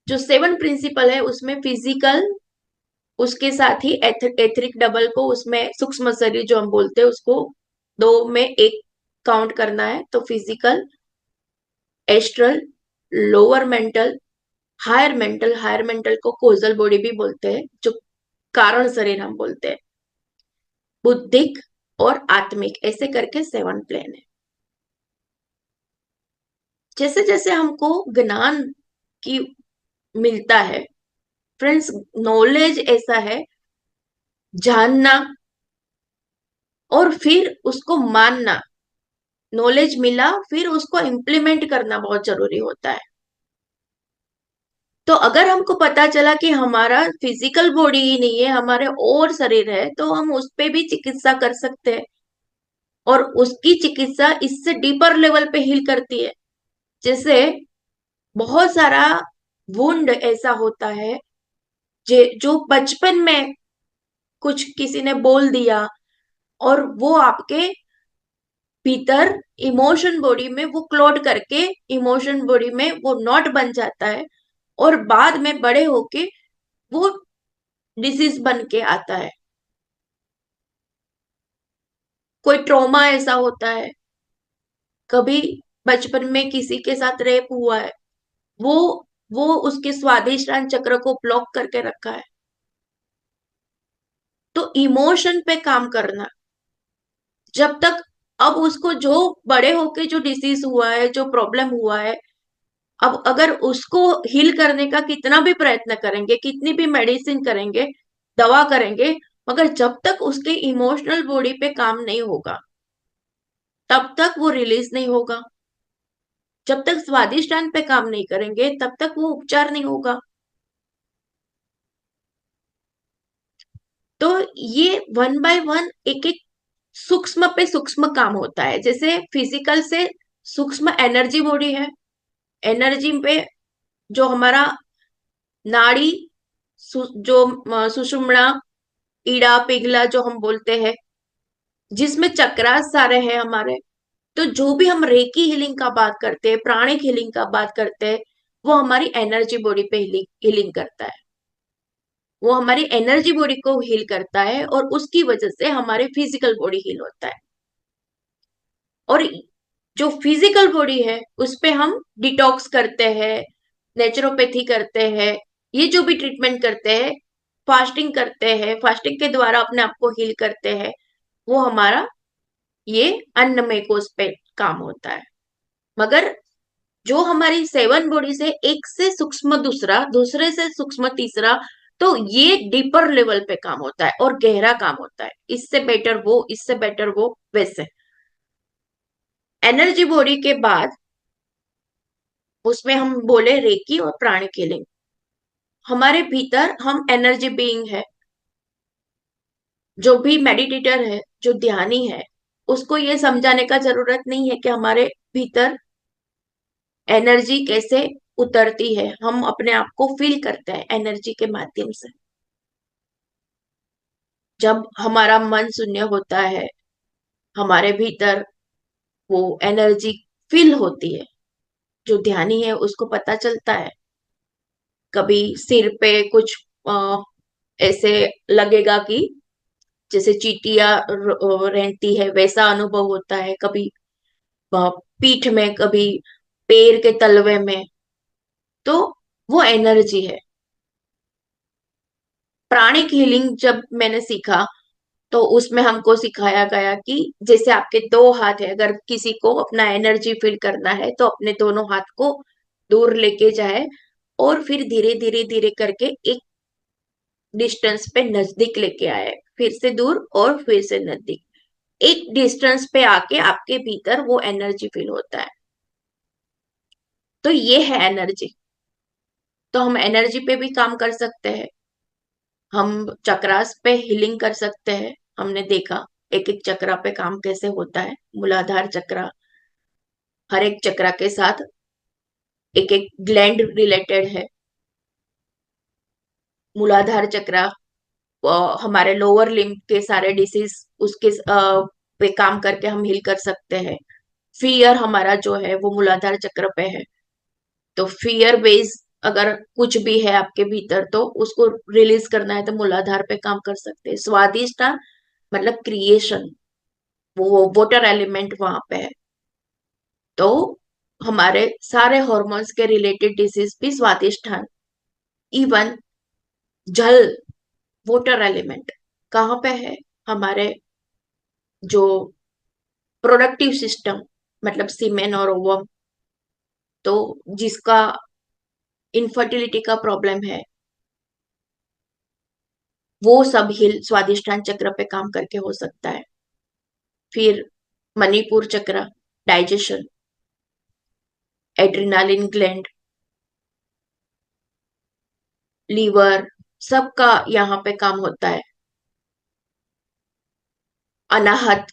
[SPEAKER 2] जो 7 प्रिंसिपल है उसमें फिजिकल, उसके साथ ही एथरिक डबल को, उसमें सूक्ष्म शरीर जो हम बोलते हैं उसको दो में एक काउंट करना है। तो physical, astral, lower mental, higher mental को कोजल बॉडी भी बोलते हैं, जो कारण शरीर हम बोलते हैं, बुद्धिक और आत्मिक, ऐसे करके 7 प्लेन है। जैसे जैसे हमको ज्ञान की मिलता है, फ्रेंड्स, नॉलेज ऐसा है, जानना और फिर उसको मानना। नॉलेज मिला फिर उसको इम्प्लीमेंट करना बहुत जरूरी होता है। तो अगर हमको पता चला कि हमारा फिजिकल बॉडी ही नहीं है, हमारे और शरीर है, तो हम उस पे भी चिकित्सा कर सकते हैं, और उसकी चिकित्सा इससे डीपर लेवल पे हील करती है। जैसे बहुत सारा वुंड ऐसा होता है जो बचपन में कुछ किसी ने बोल दिया, और वो आपके भीतर इमोशन बॉडी में वो क्लोड करके इमोशन बॉडी में वो नॉट बन जाता है, और बाद में बड़े होके वो डिसीज बन के आता है। कोई ट्रॉमा ऐसा होता है, कभी बचपन में किसी के साथ रेप हुआ है, वो वो उसके स्वादिष्टान चक्र को ब्लॉक करके रखा है। तो इमोशन पे काम करना, जब तक, अब उसको जो बड़े होके जो डिसीज हुआ है, जो प्रॉब्लम हुआ है, अब अगर उसको हील करने का कितना भी प्रयत्न करेंगे, कितनी भी मेडिसिन करेंगे, दवा करेंगे, मगर जब तक उसके इमोशनल बॉडी पे काम नहीं होगा, तब तक वो रिलीज नहीं होगा। जब तक स्वादिष्टान पे काम नहीं करेंगे, तब तक वो उपचार नहीं होगा। तो ये वन बाय वन, एक एक सूक्ष्म पे सूक्ष्म काम होता है। जैसे फिजिकल से सूक्ष्म एनर्जी बॉडी है, एनर्जी पे जो हमारा नाड़ी, जो सुषुम्ना, ईड़ा, पिघला जो हम बोलते हैं, जिसमें चक्रास सारे हैं हमारे। तो जो भी हम रेकी हीलिंग का बात करते हैं, प्राणिक हीलिंग का बात करते हैं, वो हमारी एनर्जी बॉडी पे हीलिंग करता है। वो हमारी एनर्जी बॉडी को हील करता है, और उसकी वजह से हमारे फिजिकल बॉडी हील होता है। और जो फिजिकल बॉडी है, उस पे हम डिटॉक्स करते हैं, नेचुरोपैथी करते हैं, ये जो भी ट्रीटमेंट करते हैं, फास्टिंग करते हैं, फास्टिंग के द्वारा अपने आप को हील करते हैं, वो हमारा ये अन्नमय कोश पे काम होता है। मगर जो हमारी सेवन बॉडी से एक से सूक्ष्म दूसरा, दूसरे से सूक्ष्म तीसरा, तो ये डीपर लेवल पे काम होता है और गहरा काम होता है। इससे बेटर वो, इससे बेटर वो, वैसे एनर्जी बॉडी के बाद उसमें हम बोले रेकी और प्राणिक हीलिंग। हमारे भीतर हम एनर्जी बीइंग है, जो भी मेडिटेटर है, जो ध्यानी है, उसको ये समझाने का जरूरत नहीं है कि हमारे भीतर एनर्जी कैसे उतरती है। हम अपने आप को फील करते हैं एनर्जी के माध्यम से। जब हमारा मन शून्य होता है, हमारे भीतर वो एनर्जी फील होती है। जो ध्यानी है उसको पता चलता है, कभी सिर पे कुछ ऐसे लगेगा कि जैसे चींटियां रहती है, वैसा अनुभव होता है। कभी पीठ में, कभी पैर के तलवे में, तो वो एनर्जी है। प्राणिक हीलिंग जब मैंने सीखा, तो उसमें हमको सिखाया गया कि जैसे आपके दो हाथ है, अगर किसी को अपना एनर्जी फील करना है, तो अपने दोनों हाथ को दूर लेके जाए, और फिर धीरे धीरे धीरे करके एक डिस्टेंस पे नजदीक लेके आए, फिर से दूर और फिर से नजदीक। एक डिस्टेंस पे आके आपके भीतर वो एनर्जी फील होता है। तो ये है एनर्जी। तो हम एनर्जी पे भी काम कर सकते हैं, हम चक्रास पे हीलिंग कर सकते हैं। हमने देखा एक एक चक्रा पे काम कैसे होता है। मूलाधार चक्रा, हर एक चक्रा के साथ एक एक ग्लैंड रिलेटेड है। मूलाधार चक्रा हमारे लोअर लिम्ब के सारे डिसीज उसके पे काम करके हम हील कर सकते हैं। फियर हमारा जो है वो मूलाधार चक्र पे है। तो फियर बेस, अगर कुछ भी है आपके भीतर, तो उसको रिलीज करना है तो मूलाधार पे काम कर सकते हैं। स्वादिष्टा मतलब क्रिएशन, वो वाटर एलिमेंट वहां पे है। तो हमारे सारे हॉर्मोन्स के रिलेटेड डिसीज भी स्वादिष्ठान, इवन जल, वाटर एलिमेंट कहाँ पे है, हमारे जो प्रोडक्टिव सिस्टम, मतलब सीमेन और ओवम, तो जिसका इनफर्टिलिटी का प्रॉब्लम है, वो सब हिल स्वादिष्ठान चक्र पे काम करके हो सकता है। फिर मणिपुर चक्र, डाइजेशन, एड्रिनालिन ग्लैंड, लीवर, सबका यहाँ पे काम होता है। अनाहत,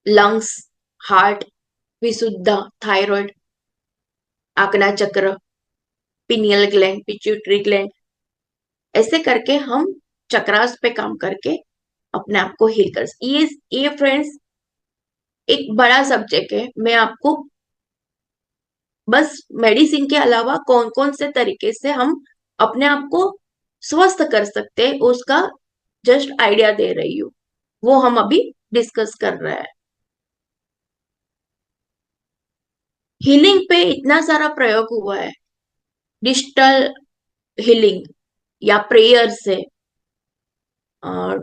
[SPEAKER 2] लंग्स, हार्ट, विशुद्ध, थायराइड, आज्ञा चक्र, पिनियल ग्लैंड, पिट्यूटरी ग्लैंड, ऐसे करके हम चक्रास पे काम करके अपने आप को हील कर। ये फ्रेंड्स एक बड़ा सब्जेक्ट है। मैं आपको बस मेडिसिन के अलावा कौन कौन से तरीके से हम अपने आप को स्वस्थ कर सकते हैं, उसका जस्ट आइडिया दे रही हूँ। वो हम अभी डिस्कस कर रहे हैं। हीलिंग पे इतना सारा प्रयोग हुआ है, डिजिटल हीलिंग या प्रेयर से। और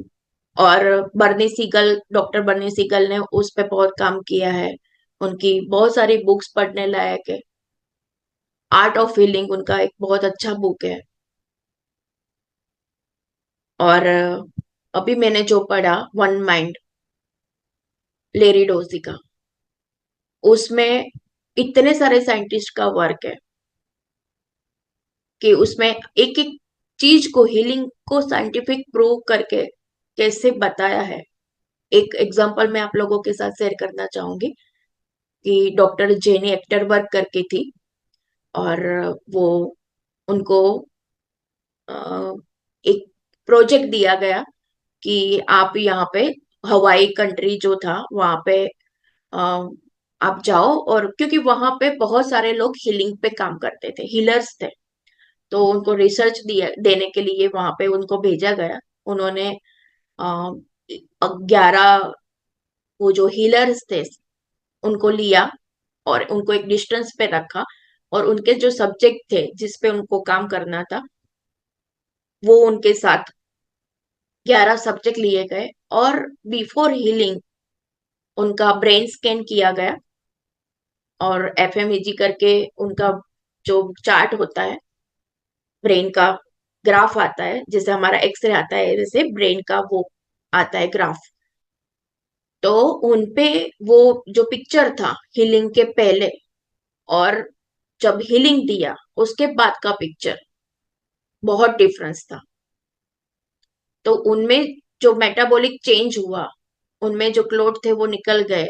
[SPEAKER 2] डॉक्टर बर्नी सीगल ने उस पे बहुत काम किया है। उनकी बहुत सारी बुक्स पढ़ने लायक है। आर्ट ऑफ हीलिंग उनका एक बहुत अच्छा बुक है। और अभी मैंने जो पढ़ा वन माइंड, लेरी डोजी का, उसमें इतने सारे साइंटिस्ट का वर्क है कि उसमें एक एक चीज को, हीलिंग को साइंटिफिक प्रूव करके कैसे बताया है। एक एग्जांपल मैं आप लोगों के साथ शेयर करना चाहूंगी कि डॉक्टर जेनी एक्टर वर्क करके थी। और वो उनको अ, एक प्रोजेक्ट दिया गया कि आप यहाँ पे, हवाई कंट्री जो था वहां पे, अ, आप जाओ। और क्योंकि वहां पे बहुत सारे लोग हीलिंग पे काम करते थे, हीलर्स थे, तो उनको रिसर्च दिया देने के लिए वहां पे उनको भेजा गया। उन्होंने 11 वो जो हीलर्स थे उनको लिया और उनको एक डिस्टेंस पे रखा। और उनके जो सब्जेक्ट थे जिस पे उनको काम करना था, वो उनके साथ 11 सब्जेक्ट लिए गए। और बिफोर हीलिंग उनका ब्रेन स्कैन किया गया। और एफएमईजी करके उनका जो चार्ट होता है, ब्रेन का ग्राफ आता है, जैसे हमारा एक्सरे आता है, जैसे ब्रेन का वो आता है ग्राफ। तो उनपे वो जो पिक्चर था हीलिंग के पहले और जब हीलिंग दिया उसके बाद का पिक्चर, बहुत डिफरेंस था। तो उनमें जो मेटाबॉलिक चेंज हुआ, उनमें जो क्लोट थे वो निकल गए।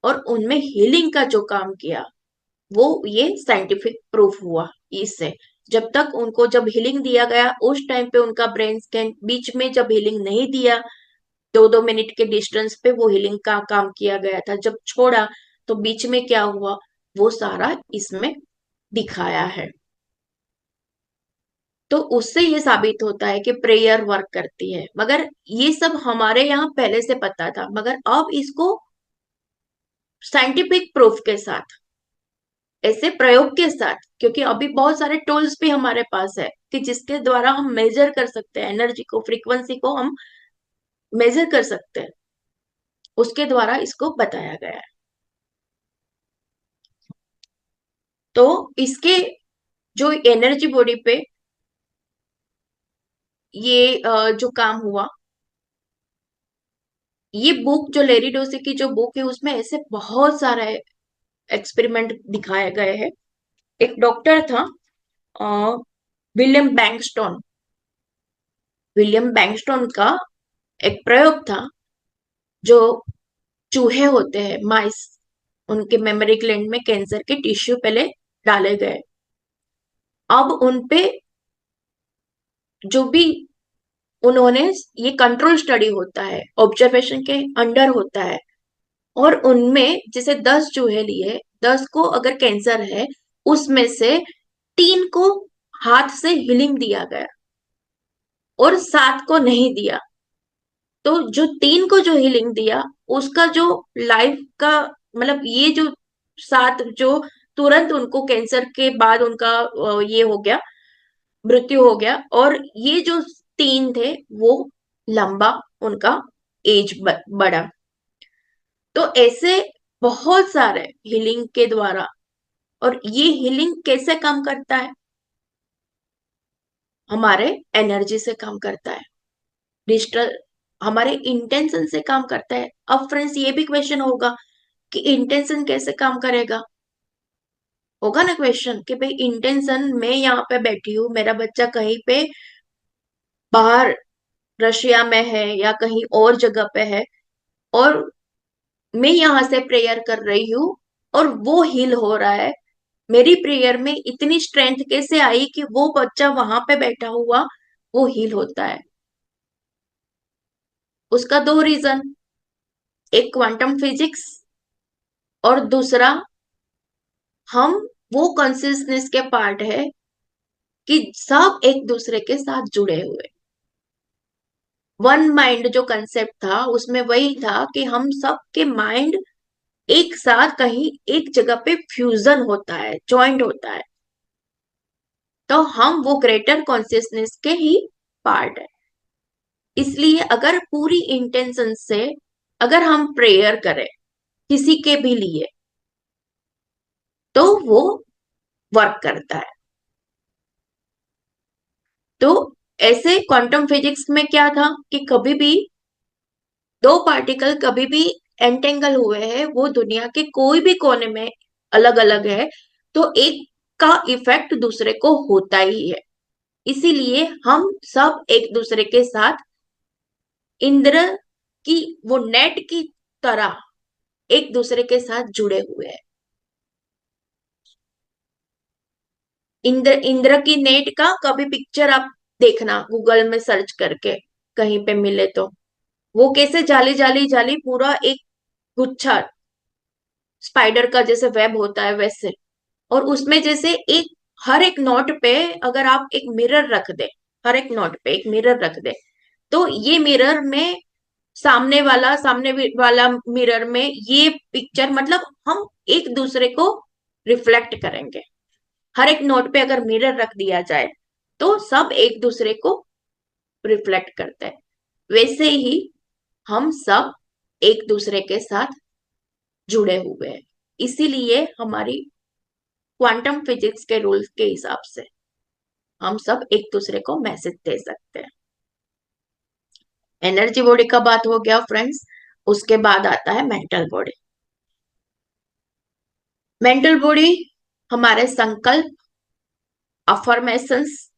[SPEAKER 2] और उनमें हीलिंग का जो काम किया, वो ये साइंटिफिक प्रूफ हुआ इससे। जब तक उनको, जब हीलिंग दिया गया उस टाइम पे उनका ब्रेन स्कैन, बीच में जब हीलिंग नहीं दिया, 2-2 मिनट के डिस्टेंस पे वो हीलिंग का काम किया गया था, जब छोड़ा तो बीच में क्या हुआ, वो सारा इसमें दिखाया है। तो उससे ये साबित होता है कि प्रेयर वर्क करती है। मगर ये सब हमारे यहाँ पहले से पता था, मगर अब इसको साइंटिफिक प्रूफ के साथ, ऐसे प्रयोग के साथ, क्योंकि अभी बहुत सारे टूल्स भी हमारे पास है कि जिसके द्वारा हम मेजर कर सकते हैं एनर्जी को, फ्रीक्वेंसी को हम मेजर कर सकते हैं, उसके द्वारा इसको बताया गया है। तो इसके जो एनर्जी बॉडी पे ये जो काम हुआ, ये बुक जो लेरी डोसे की जो बुक है उसमें ऐसे बहुत सारे एक्सपेरिमेंट दिखाए गए हैं। एक डॉक्टर था, अ, विलियम बैंगस्टोन। विलियम बैंगस्टोन का एक प्रयोग था, जो चूहे होते हैं, माइस, उनके मेमोरी ग्लैंड में कैंसर के टिश्यू पहले डाले गए। अब उनपे जो भी उन्होंने, ये कंट्रोल स्टडी होता है, ऑब्जर्वेशन के अंडर होता है। और उनमें जैसे 10 चूहे लिए, 10 को अगर कैंसर है, उसमें से 3 को हाथ से हीलिंग दिया गया और 7 को नहीं दिया। तो जो 3 को जो हीलिंग दिया, उसका जो लाइफ का, मतलब ये जो 7 जो तुरंत उनको कैंसर के बाद उनका ये हो गया, मृत्यु हो गया। और ये जो 3 थे वो लंबा, उनका एज बढ़ा। तो ऐसे बहुत सारे हीलिंग के द्वारा। और ये हीलिंग कैसे काम करता है, हमारे एनर्जी से काम करता है, डिजिटल, हमारे इंटेंशन से काम करता है। अब फ्रेंड्स ये भी क्वेश्चन होगा कि इंटेंशन कैसे काम करेगा, होगा ना क्वेश्चन कि भाई इंटेंशन, मैं यहाँ पे बैठी हूँ, मेरा बच्चा कहीं पे बाहर रशिया में है या कहीं और जगह पे है, और मैं यहाँ से प्रेयर कर रही हूँ और वो हील हो रहा है। मेरी प्रेयर में इतनी स्ट्रेंथ कैसे आई कि वो बच्चा वहां पे बैठा हुआ वो हील होता है। उसका 2 रीजन, एक क्वांटम फिजिक्स और दूसरा, हम वो कॉन्सियसनेस के पार्ट है कि सब एक दूसरे के साथ जुड़े हुए। वन माइंड जो कंसेप्ट था उसमें वही था कि हम सब के माइंड एक साथ कहीं एक जगह पे फ्यूजन होता है, जॉइंट होता है। तो हम वो ग्रेटर कॉन्शियसनेस के ही पार्ट है। इसलिए अगर पूरी इंटेंशन से अगर हम प्रेयर करें किसी के भी लिए, तो वो वर्क करता है। तो ऐसे क्वांटम फिजिक्स में क्या था कि कभी भी दो पार्टिकल कभी भी एंटेंगल हुए हैं, वो दुनिया के कोई भी कोने में अलग अलग है, तो एक का इफेक्ट दूसरे को होता ही है। इसीलिए हम सब एक दूसरे के साथ इंद्र की वो नेट की तरह एक दूसरे के साथ जुड़े हुए हैं। इंद्र इंद्र की नेट का कभी पिक्चर आप देखना गूगल में सर्च करके, कहीं पे मिले तो। वो कैसे जाली जाली जाली पूरा एक गुच्छा, स्पाइडर का जैसे वेब होता है वैसे। और उसमें जैसे एक हर एक नोट पे अगर आप एक मिरर रख दे, हर एक नोट पे एक मिरर रख दे, तो ये मिरर में सामने वाला मिरर में ये पिक्चर, मतलब हम एक दूसरे को रिफ्लेक्ट करेंगे। हर एक नोट पे अगर मिरर रख दिया जाए तो सब एक दूसरे को रिफ्लेक्ट करते हैं। वैसे ही हम सब एक दूसरे के साथ जुड़े हुए हैं। इसीलिए हमारी क्वांटम फिजिक्स के रूल्स के हिसाब से हम सब एक दूसरे को मैसेज दे सकते हैं। एनर्जी बॉडी का बात हो गया फ्रेंड्स। उसके बाद आता है मेंटल बॉडी। मेंटल बॉडी हमारे संकल्प, अफर्मेशंस,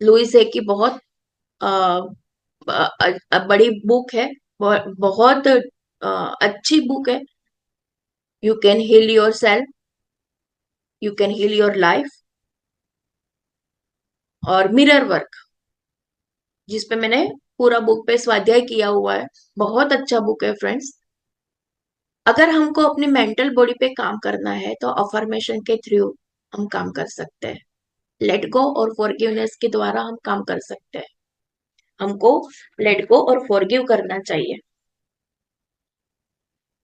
[SPEAKER 2] लुइस है की बहुत बड़ी बुक है, बहुत अच्छी बुक है। You can heal yourself, you can heal your life. और मिरर वर्क, जिसपे मैंने पूरा बुक पे स्वाध्याय किया हुआ है, बहुत अच्छा बुक है फ्रेंड्स। अगर हमको अपनी मेंटल बॉडी पे काम करना है तो अफर्मेशन के थ्रू हम काम कर सकते हैं। लेट गो और फॉरगिवनेस के द्वारा हम काम कर सकते हैं। हमको लेट गो और फॉरगिव करना चाहिए।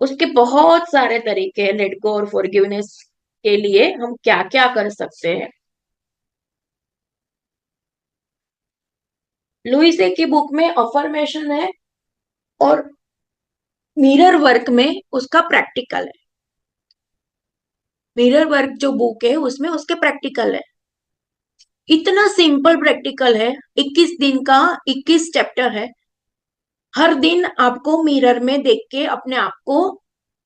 [SPEAKER 2] उसके बहुत सारे तरीके हैं लेट गो और फॉरगिवनेस के लिए हम क्या क्या कर सकते हैं। लुइस ए की बुक में अफर्मेशन है, और मिरर वर्क में उसका प्रैक्टिकल है। मिरर वर्क जो बुक है उसमें उसके प्रैक्टिकल है। इतना सिंपल प्रैक्टिकल है, 21 दिन का 21 चैप्टर है। हर दिन आपको मिरर में देख के अपने आप को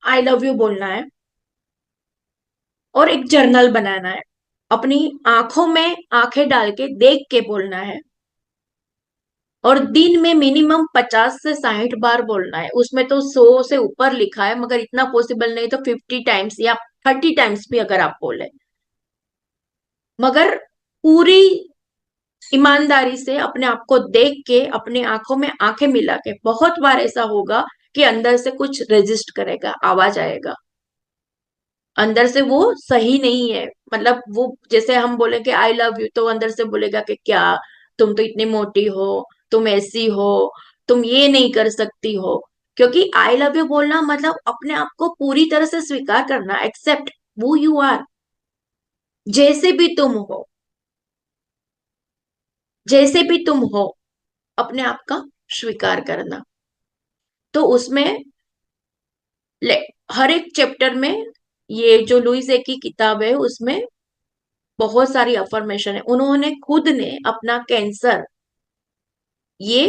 [SPEAKER 2] आई लव यू बोलना है, और एक जर्नल बनाना है। अपनी आंखों में आंखें डाल के देख के बोलना है, और दिन में मिनिमम 50 से 60 बार बोलना है। उसमें तो 100 से ऊपर लिखा है, मगर इतना पॉसिबल नहीं, तो 50 टाइम्स या 30 टाइम्स भी अगर आप बोले, मगर पूरी ईमानदारी से अपने आप को देख के अपने आंखों में आंखें मिला के बहुत बार ऐसा होगा कि अंदर से कुछ रेजिस्ट करेगा, आवाज आएगा अंदर से, वो सही नहीं है। मतलब वो जैसे हम बोले कि आई लव यू, तो अंदर से बोलेगा कि क्या, तुम तो इतनी मोटी हो, तुम ऐसी हो, तुम ये नहीं कर सकती हो। क्योंकि आई लव यू बोलना मतलब अपने आप को पूरी तरह से स्वीकार करना, एक्सेप्ट वो यू आर, जैसे भी तुम हो, जैसे भी तुम हो, अपने आप का स्वीकार करना। तो उसमें हर एक चैप्टर में, ये जो लुइस ए की किताब है उसमें बहुत सारी अफर्मेशन है। उन्होंने खुद ने अपना कैंसर ये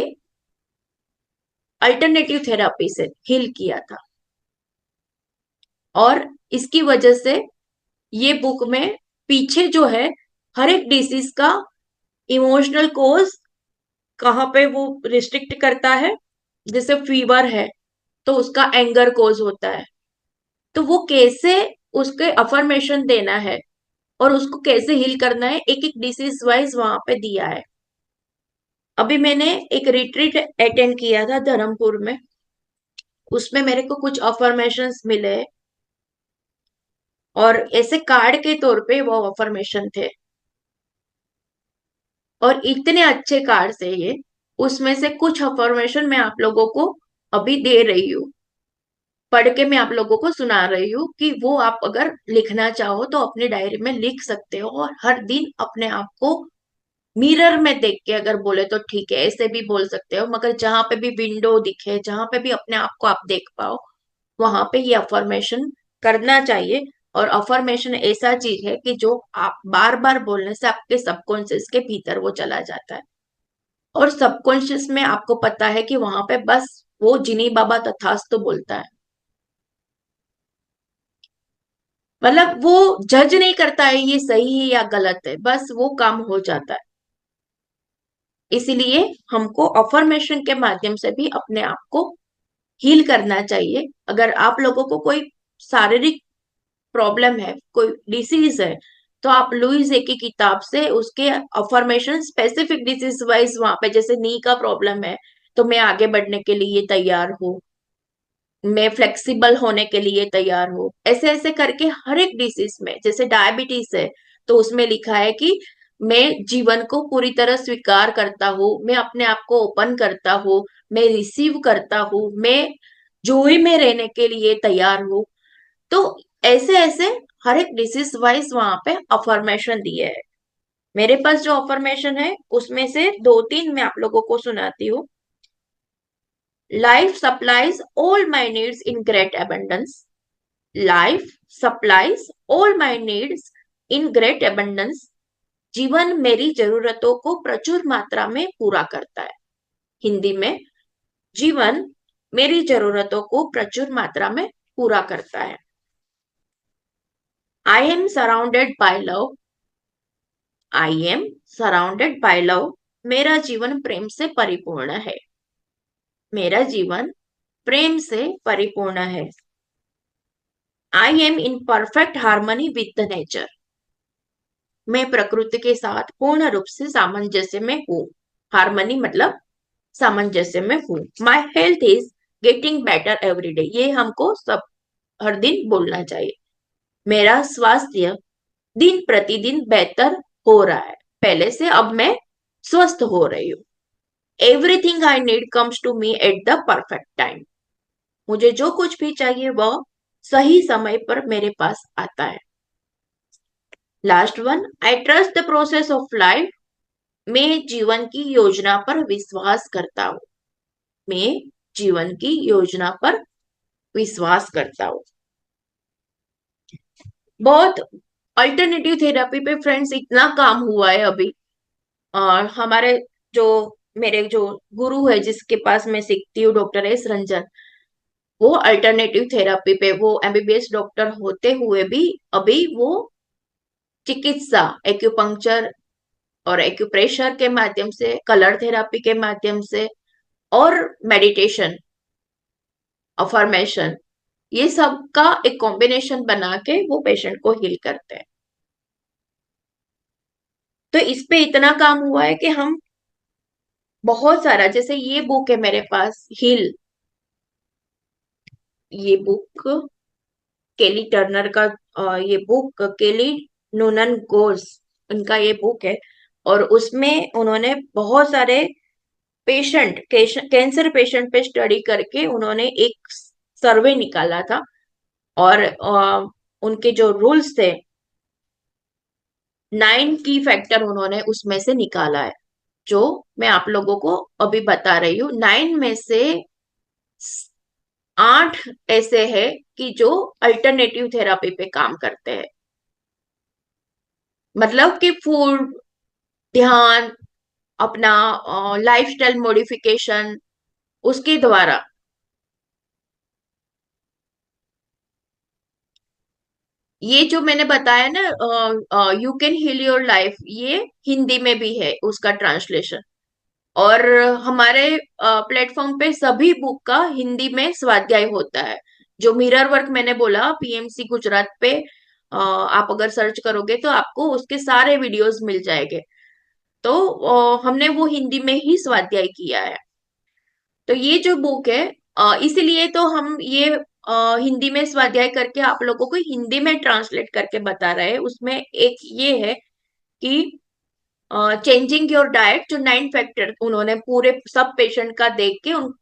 [SPEAKER 2] अल्टरनेटिव थेरापी से हील किया था, और इसकी वजह से ये बुक में पीछे जो है हर एक डिसीज का इमोशनल कोज कहाँ पे वो रिस्ट्रिक्ट करता है। जैसे फीवर है तो उसका एंगर कोज होता है, तो वो कैसे उसके अफर्मेशन देना है और उसको कैसे हील करना है, एक एक डिसीज वाइज वहां पे दिया है। अभी मैंने एक रिट्रीट अटेंड किया था धर्मपुर में, उसमें मेरे को कुछ अफर्मेशंस मिले, और ऐसे कार्ड के तौर पे वो अफर्मेशन थे, और इतने अच्छे कार्ड है ये। उसमें से कुछ अफर्मेशन मैं आप लोगों को अभी दे रही हूँ। पढ़ के मैं आप लोगों को सुना रही हूँ कि वो आप अगर लिखना चाहो तो अपनी डायरी में लिख सकते हो, और हर दिन अपने आप को मिरर में देख के अगर बोले तो ठीक है, ऐसे भी बोल सकते हो, मगर जहां पे भी विंडो दिखे, जहां पे भी अपने आप को आप देख पाओ, वहां पे ये अफर्मेशन करना चाहिए। और अफर्मेशन ऐसा चीज है कि जो आप बार बार बोलने से आपके सबकॉन्शियस के भीतर वो चला जाता है, और सबकॉन्शियस में आपको पता है कि वहां पे बस वो जिनी बाबा तथास्तु बोलता है। मतलब वो जज नहीं करता है ये सही है या गलत है, बस वो काम हो जाता है। इसीलिए हमको अफर्मेशन के माध्यम से भी अपने आप को हील करना चाहिए। अगर आप लोगों को कोई शारीरिक प्रॉब्लम है, कोई डिसीज है, तो आप लुइस ए की किताब से उसके अफर्मेशन स्पेसिफिक डिसीज वाइज, वहां पे जैसे नी का प्रॉब्लम है तो मैं आगे बढ़ने के लिए तैयार हूँ, मैं फ्लेक्सिबल होने के लिए तैयार हूँ, ऐसे ऐसे करके हर एक डिसीज में, जैसे डायबिटीज है तो उसमें लिखा है कि मैं जीवन को पूरी तरह स्वीकार करता हूँ, मैं अपने आप को ओपन करता हूँ, मैं रिसीव करता हूँ, मैं जोई में रहने के लिए तैयार हूँ। तो ऐसे ऐसे हर एक डिसीज वाइज वहां पे अफर्मेशन दिए है। मेरे पास जो अफर्मेशन है उसमें से दो तीन मैं आप लोगों को सुनाती हूँ। Life supplies all my needs in great abundance. Life supplies all my needs in great abundance. जीवन मेरी जरूरतों को प्रचुर मात्रा में पूरा करता है। हिंदी में, जीवन मेरी जरूरतों को प्रचुर मात्रा में पूरा करता है। I am surrounded by love. I am surrounded by love. मेरा जीवन प्रेम से परिपूर्ण है। मेरा जीवन प्रेम से परिपूर्ण है। I am in perfect harmony with the nature. मैं प्रकृति के साथ पूर्ण रूप से सामंजस्य में हूँ। हार्मनी मतलब सामंजस्य में हूँ। My health is getting better every day. ये हमको सब हर दिन बोलना चाहिए। मेरा स्वास्थ्य दिन प्रतिदिन बेहतर हो रहा है। पहले से अब मैं स्वस्थ हो रही हूँ। Everything I need comes to me at the perfect time. मुझे जो कुछ भी चाहिए वह सही समय पर मेरे पास आता है। Last one, I trust the process of life. मैं जीवन की योजना पर विश्वास करता हूँ. मैं जीवन की योजना पर विश्वास करता हूँ। बहुत अल्टरनेटिव थेरेपी पे फ्रेंड्स इतना काम हुआ है अभी। और हमारे जो मेरे जो गुरु है जिसके पास मैं सीखती हूँ, डॉक्टर एस रंजन, वो अल्टरनेटिव थेरेपी पे, वो एमबीबीएस डॉक्टर होते हुए भी अभी वो चिकित्सा, एक्यूपंक्चर और एक्यूप्रेशर के माध्यम से, कलर थेरापी के माध्यम से, और मेडिटेशन, अफर्मेशन, ये सब का एक कॉम्बिनेशन बना के वो पेशेंट को हील करते हैं। तो इस पे इतना काम हुआ है कि हम बहुत सारा, जैसे ये बुक है मेरे पास, हील, ये बुक केली टर्नर का, ये बुक केली नूनन गोस, उनका ये बुक है। और उसमें उन्होंने बहुत सारे पेशेंट, कैंसर पेशेंट पे स्टडी करके उन्होंने एक सर्वे निकाला था। और उनके जो रूल्स थे, 9 की फैक्टर उन्होंने उसमें से निकाला है, जो मैं आप लोगों को अभी बता रही हूँ। 9 में से 8 ऐसे हैं कि जो अल्टरनेटिव थेरापी पे काम करते हैं। मतलब कि फूड, ध्यान, अपना लाइफस्टाइल मॉडिफिकेशन, उसके द्वारा। ये जो मैंने बताया ना, you can heal your life, ये हिंदी में भी है उसका ट्रांसलेशन। और हमारे प्लेटफॉर्म पे सभी बुक का हिंदी में स्वाध्याय होता है। जो मिरर वर्क मैंने बोला पीएमसी गुजरात पे, आप अगर सर्च करोगे तो आपको उसके सारे वीडियोस मिल जाएंगे। तो हमने वो हिंदी में ही स्वाध्याय किया है। तो ये जो बुक है, इसीलिए तो हम ये हिंदी में स्वाध्याय करके आप लोगों को हिंदी में ट्रांसलेट करके बता रहे हैं। उसमें एक ये है कि चेंजिंग योर डाइट, जो 9 फैक्टर उन्होंने पूरे सब पेशेंट का देख के उन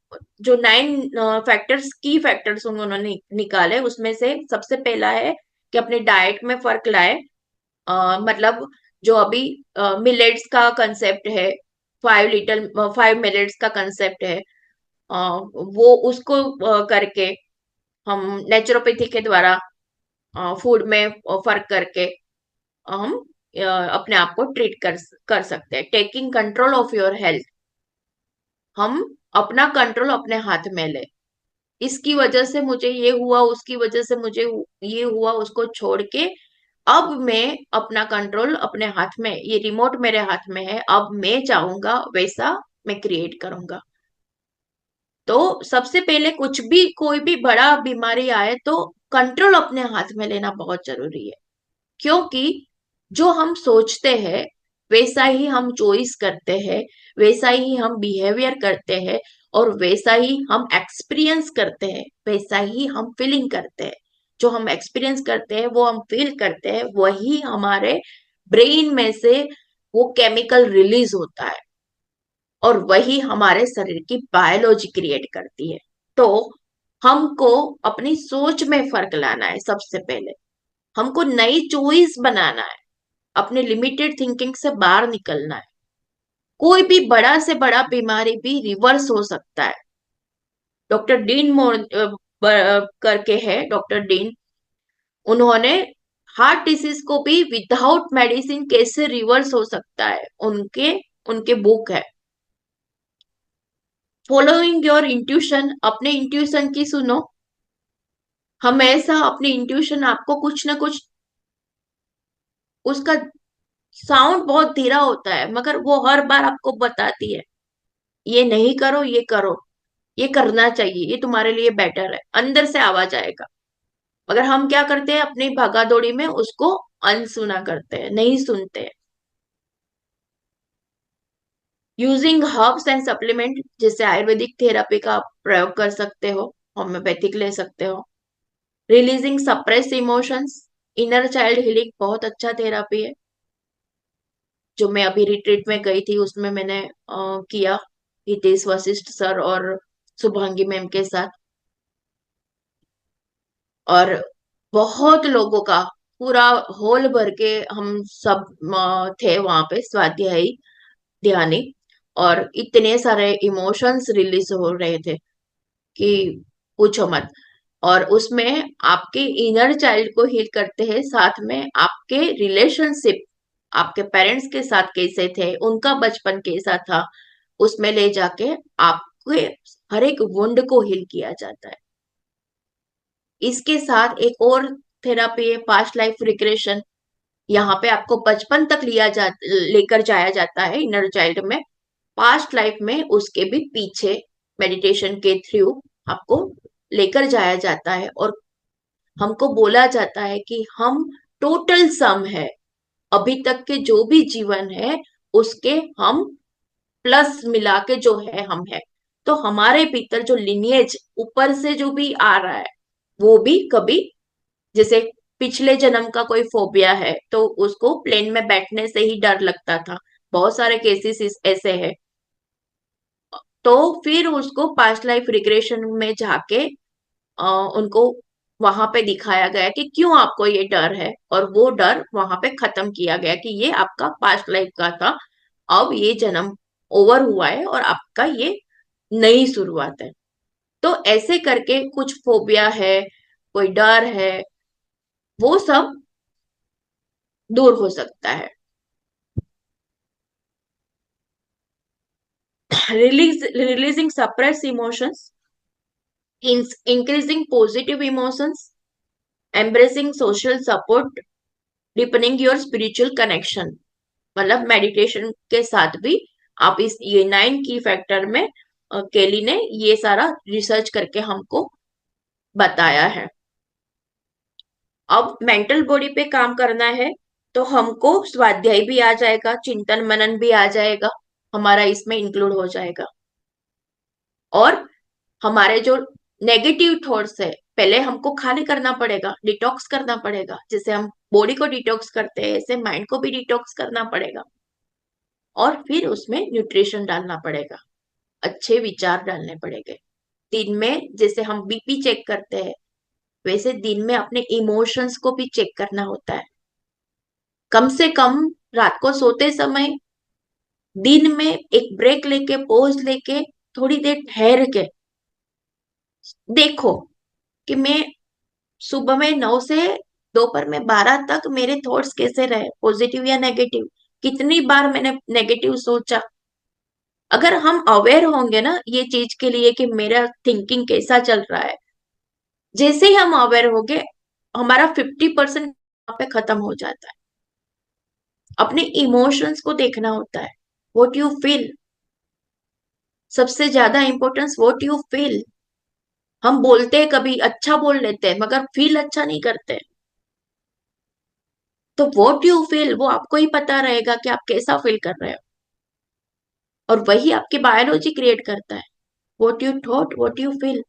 [SPEAKER 2] जो 9 फैक्टर्स की फैक्टर्स उन्होंने निकाले, उसमें से सबसे पहला है कि अपने डाइट में फर्क लाए। मतलब जो अभी मिलेट्स का कंसेप्ट है, 5 मिलेट्स का कंसेप्ट है, वो उसको करके हम नेचुरोपैथी के द्वारा फूड में फर्क करके हम अपने आप को ट्रीट कर सकते हैं। Taking control of your health, हम अपना कंट्रोल अपने हाथ में ले। इसकी वजह से मुझे ये हुआ, उसकी वजह से मुझे ये हुआ, उसको छोड़ के अब मैं अपना कंट्रोल अपने हाथ में, ये रिमोट मेरे हाथ में है, अब मैं चाहूंगा वैसा मैं क्रिएट करूंगा। तो सबसे पहले कुछ भी कोई भी बड़ा बीमारी आए तो कंट्रोल अपने हाथ में लेना बहुत जरूरी है। क्योंकि जो हम सोचते हैं वैसा ही हम चॉइस करते हैं, वैसा ही हम बिहेवियर करते हैं, और वैसा ही हम एक्सपीरियंस करते हैं, वैसा ही हम फीलिंग करते हैं। जो हम एक्सपीरियंस करते हैं, वो हम फील करते हैं, वही हमारे ब्रेन में से वो केमिकल रिलीज होता है, और वही हमारे शरीर की बायोलॉजी क्रिएट करती है। तो हमको अपनी सोच में फर्क लाना है। सबसे पहले हमको नई चॉइस बनाना है, अपने लिमिटेड थिंकिंग से बाहर निकलना है। कोई भी बड़ा से बड़ा बीमारी भी रिवर्स हो सकता है। डॉक्टर डीन करके है, डॉक्टर डीन, उन्होंने हार्ट डिसीज को भी विदाउट मेडिसिन कैसे रिवर्स हो सकता है, उनके उनके बुक है। फॉलोइंग योर इंट्यूशन, अपने इंट्यूशन की सुनो। हमेशा अपनी इंट्यूशन आपको कुछ ना कुछ, उसका साउंड बहुत धीरा होता है मगर वो हर बार आपको बताती है ये नहीं करो, ये करो, ये करना चाहिए, ये तुम्हारे लिए बेटर है, अंदर से आवाज आएगा। मगर हम क्या करते हैं, अपनी भागादौड़ी में उसको अनसुना करते हैं, नहीं सुनते हैं। यूजिंग हर्ब्स एंड सप्लीमेंट, जैसे आयुर्वेदिक थेरेपी का आप प्रयोग कर सकते हो, होम्योपैथिक ले सकते हो। Releasing suppress emotions, inner child healing बहुत अच्छा थेरेपी है, जो मैं अभी रिट्रीट में गई थी उसमें मैंने किया, हितेश वशिष्ठ सर और शुभांगी मैम के साथ। और बहुत लोगों का पूरा होल भर के हम सब थे वहां पे स्वाध्यायी ध्यानी, और इतने सारे इमोशंस रिलीज हो रहे थे कि पूछो मत। और उसमें आपके इनर चाइल्ड को हील करते हैं, साथ में आपके रिलेशनशिप आपके पेरेंट्स के साथ कैसे थे, उनका बचपन कैसा था, उसमें ले जाके आपके हर एक वुंड को हील किया जाता है। इसके साथ एक और थेरापी है, पास्ट लाइफ रिग्रेशन। यहाँ पे आपको बचपन तक लेकर जाया जाता है इनर चाइल्ड में, पास्ट लाइफ में उसके भी पीछे मेडिटेशन के थ्रू आपको लेकर जाया जाता है, और हमको बोला जाता है कि हम टोटल सम है, अभी तक के जो भी जीवन है उसके हम प्लस मिला के जो है हम है। तो हमारे भीतर जो लिनिएज ऊपर से जो भी आ रहा है, वो भी कभी, जैसे पिछले जन्म का कोई फोबिया है तो उसको प्लेन में बैठने से ही डर लगता था, बहुत सारे केसेस ऐसे हैं। तो फिर उसको पास्ट लाइफ रिग्रेशन में जाके उनको वहां पे दिखाया गया कि क्यों आपको ये डर है, और वो डर वहां पे खत्म किया गया कि ये आपका पास्ट लाइफ का था, अब ये जन्म ओवर हुआ है और आपका ये नई शुरुआत है। तो ऐसे करके कुछ फोबिया है, कोई डर है, वो सब दूर हो सकता है। Releasing suppressed emotions, increasing positive emotions, embracing social support, deepening your spiritual connection। मतलब मेडिटेशन के साथ भी आप इस ये 9 की फैक्टर में केली ने ये सारा रिसर्च करके हमको बताया है। अब मेंटल बॉडी पे काम करना है तो हमको स्वाध्याय भी आ जाएगा, चिंतन मनन भी आ जाएगा, हमारा इसमें इंक्लूड हो जाएगा। और हमारे जो नेगेटिव थॉट्स है, पहले हमको खाली करना पड़ेगा, डिटॉक्स करना पड़ेगा। जैसे हम बॉडी को डिटॉक्स करते हैं, ऐसे माइंड को भी डिटॉक्स करना पड़ेगा। और फिर उसमें न्यूट्रिशन डालना पड़ेगा, अच्छे विचार डालने पड़ेंगे। दिन में जैसे हम बीपी चेक करते हैं, वैसे दिन में अपने इमोशंस को भी चेक करना होता है। कम से कम रात को सोते समय दिन में एक ब्रेक लेके, पॉज लेके, थोड़ी देर ठहर के देखो कि मैं सुबह में 9 से दोपहर में 12 तक मेरे थॉट्स कैसे रहे, पॉजिटिव या नेगेटिव। कितनी बार मैंने नेगेटिव सोचा। अगर हम अवेयर होंगे ना ये चीज के लिए कि मेरा थिंकिंग कैसा चल रहा है, जैसे ही हम अवेयर होंगे, हमारा 50% पे खत्म हो जाता है। अपने इमोशंस को देखना होता है। व्हाट यू फील, सबसे ज्यादा इंपॉर्टेंस व्हाट यू फील। हम बोलते हैं, कभी अच्छा बोल लेते हैं, मगर फील अच्छा नहीं करते। तो व्हाट यू फील वो आपको ही पता रहेगा कि आप कैसा फील कर रहे हो, और वही आपकी बायोलॉजी क्रिएट करता है। What you thought, what you feel.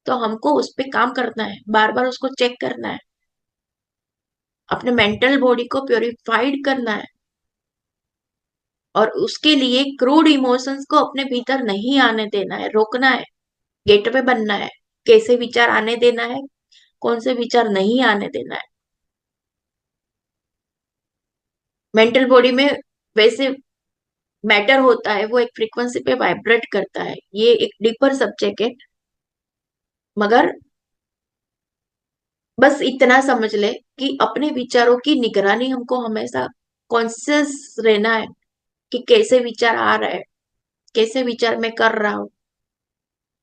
[SPEAKER 2] तो हमको उस पे काम करना है, बार बार उसको चेक करना है, अपने मेंटल बॉडी को प्योरीफाइड करना है। और उसके लिए क्रूड इमोशंस को अपने भीतर नहीं आने देना है, रोकना है, गेटवे बनना है। कैसे विचार आने देना है, कौन से विचार नहीं आने देना है। मेंटल बॉडी में वैसे मैटर होता है, वो एक फ्रीक्वेंसी पे वाइब्रेट करता है। ये एक डीपर सब्जेक्ट है, मगर बस इतना समझ ले कि अपने विचारों की निगरानी हमको हमेशा कॉन्शियस रहना है कि कैसे विचार आ रहा है, कैसे विचार मैं कर रहा हूँ।